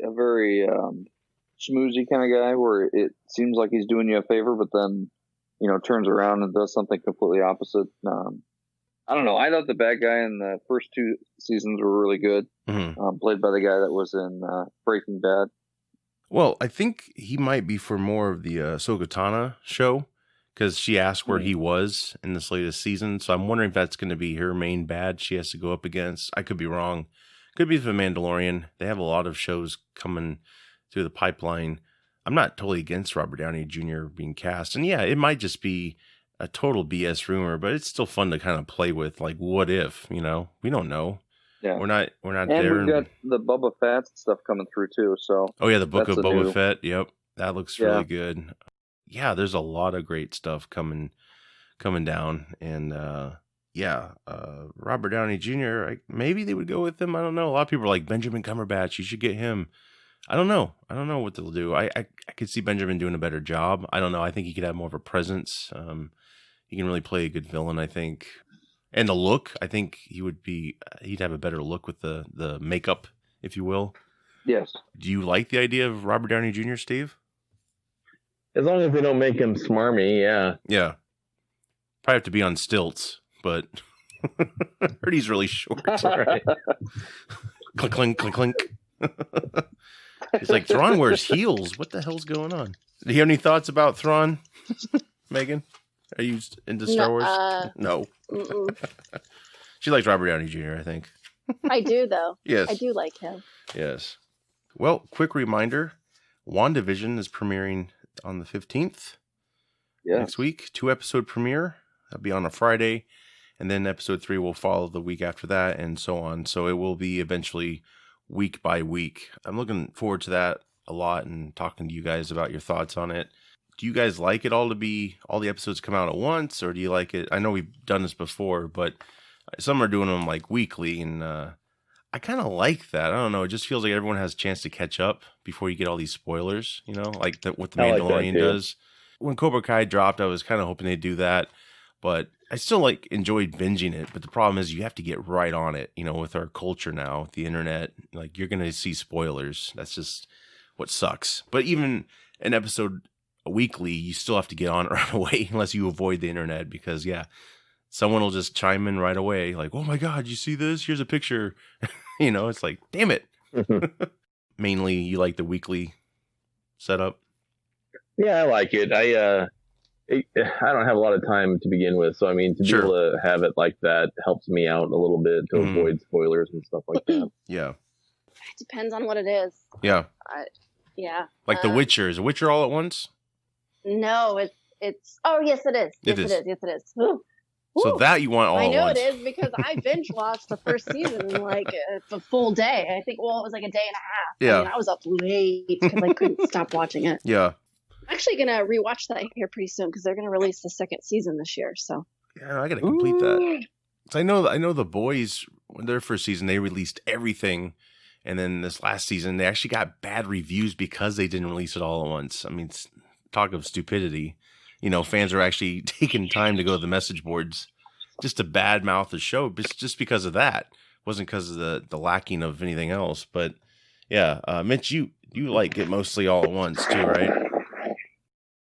schmoozy kind of guy where it seems like he's doing you a favor, but then, turns around and does something completely opposite. I don't know. I thought the bad guy in the first two seasons were really good. Played by the guy that was in Breaking Bad. Well, I think he might be for more of the Ahsoka Tano show because she asked where he was in this latest season. So I'm wondering if that's going to be her main bad she has to go up against. I could be wrong. Could be The Mandalorian. They have a lot of shows coming through the pipeline. I'm not totally against Robert Downey Jr. being cast. And yeah, it might just be a total BS rumor, but it's still fun to kind of play with. Like, what if, we don't know. Yeah. We're not and there. And we've got the Boba Fett stuff coming through too. So the book of Boba Fett. Yep. That looks really good. Yeah, there's a lot of great stuff coming down. And Robert Downey Jr., maybe they would go with him. I don't know. A lot of people are like, Benjamin Cumberbatch, you should get him. I don't know what they'll do. I could see Benjamin doing a better job. I don't know. I think he could have more of a presence. He can really play a good villain, I think. And the look, I think he'd have a better look with the makeup, if you will. Yes. Do you like the idea of Robert Downey Jr., Steve? As long as they don't make him smarmy, yeah. Yeah. Probably have to be on stilts, but I heard he's really short. Right. Clink, clink, clink, clink. It's like Thrawn wears heels. What the hell's going on? Do you have any thoughts about Thrawn, Megan? Are you into Star Wars? No. She likes Robert Downey Jr., I think. I do, though. Yes. I do like him. Yes. Well, quick reminder, WandaVision is premiering on the 15th next week. 2-episode premiere. That'll be on a Friday. And then episode 3 will follow the week after that and so on. So it will be eventually week by week. I'm looking forward to that a lot and talking to you guys about your thoughts on it. Do you guys like it all to be all the episodes come out at once, or do you like it? I know we've done this before, but some are doing them like weekly, and I kind of like that. I don't know. It just feels like everyone has a chance to catch up before you get all these spoilers, you know, like what the Mandalorian does. When Cobra Kai dropped, I was kind of hoping they'd do that, but I still enjoyed binging it. But the problem is you have to get right on it, you know, with our culture now, with the internet. Like, you're going to see spoilers. That's just what sucks. But even an episode weekly, you still have to get on it right away unless you avoid the internet, because someone will just chime in right away like, oh my god, you see this, here's a picture. You know, it's like, damn it. Mainly you like the weekly setup? Yeah, I like it. I don't have a lot of time to begin with, so I mean, to be able to have it like that helps me out a little bit to avoid spoilers and stuff like that. Yeah, It depends on what it is. Yeah. Yeah. Like The Witcher. Is The Witcher all at once? No, it's. Oh, yes, it is. Yes, it is. Yes, it is. Ooh. So that you want all at once. I know it is because I binge watched the first season in like a full day. I think, well, it was like a day and a half. Yeah. I mean, I was up late because I couldn't stop watching it. Yeah. I'm actually going to rewatch that here pretty soon because they're going to release the second season this year. So. Yeah, I got to complete that. So I know the boys, when their first season, they released everything. And then this last season, they actually got bad reviews because they didn't release it all at once. I mean, talk of stupidity. You know, fans are actually taking time to go to the message boards just to badmouth the show, just because of that. It wasn't because of the lacking of anything else. But yeah, Mitch, you like it mostly all at once too, right?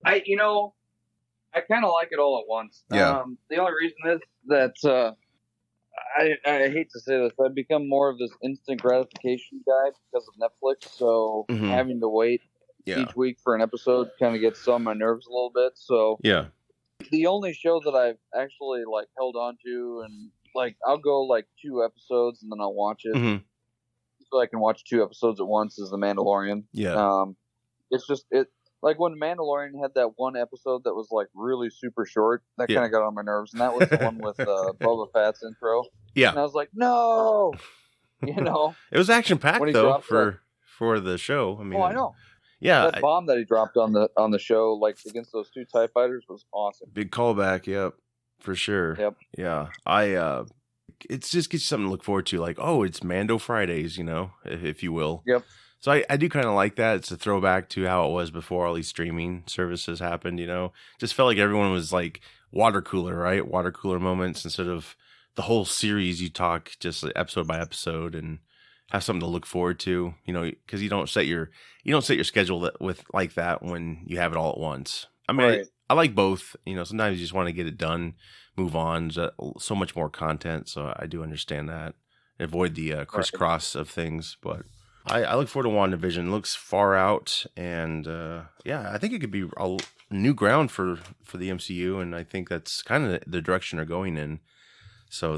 I kind of like it all at once. Yeah. The only reason is that I hate to say this, I've become more of this instant gratification guy because of Netflix. So having to wait each week for an episode kind of gets on my nerves a little bit. So yeah, the only show that I've actually like held on to, and like I'll go like 2 episodes and then I'll watch it, so I can watch 2 episodes at once, is The Mandalorian. Yeah. It's just like when Mandalorian had that one episode that was like really super short, that kind of got on my nerves, and that was the one with Boba Fett's intro. Yeah. And I was like, no, you know, it was action packed though for the show. I mean, I know. Yeah, that bomb that he dropped on the show, like against those 2 TIE fighters, was awesome. Big callback, yep, for sure. Yep. Yeah, it's just gives you something to look forward to. Like, oh, it's Mando Fridays, you know, if you will. Yep. So I do kind of like that. It's a throwback to how it was before all these streaming services happened. You know, just felt like everyone was like water cooler, right? Water cooler moments instead of the whole series. You talk just episode by episode and have something to look forward to, you know, because you don't set your schedule with like that when you have it all at once. I mean, I like both. You know, sometimes you just want to get it done, move on. There's so much more content, so I do understand that. Avoid the crisscross of things, but I look forward to WandaVision. It looks far out, and I think it could be a new ground for the MCU, and I think that's kind of the direction they're going in. So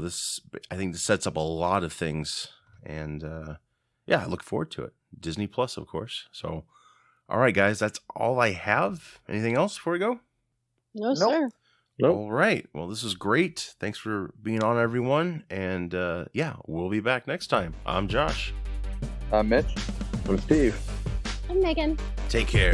I think this sets up a lot of things. And I look forward to it. Disney Plus, of course. So, all right, guys, that's all I have. Anything else before we go? No, sir. Nope. All right. Well, this is great. Thanks for being on, everyone. And we'll be back next time. I'm Josh. I'm Mitch. I'm Steve. I'm Megan. Take care.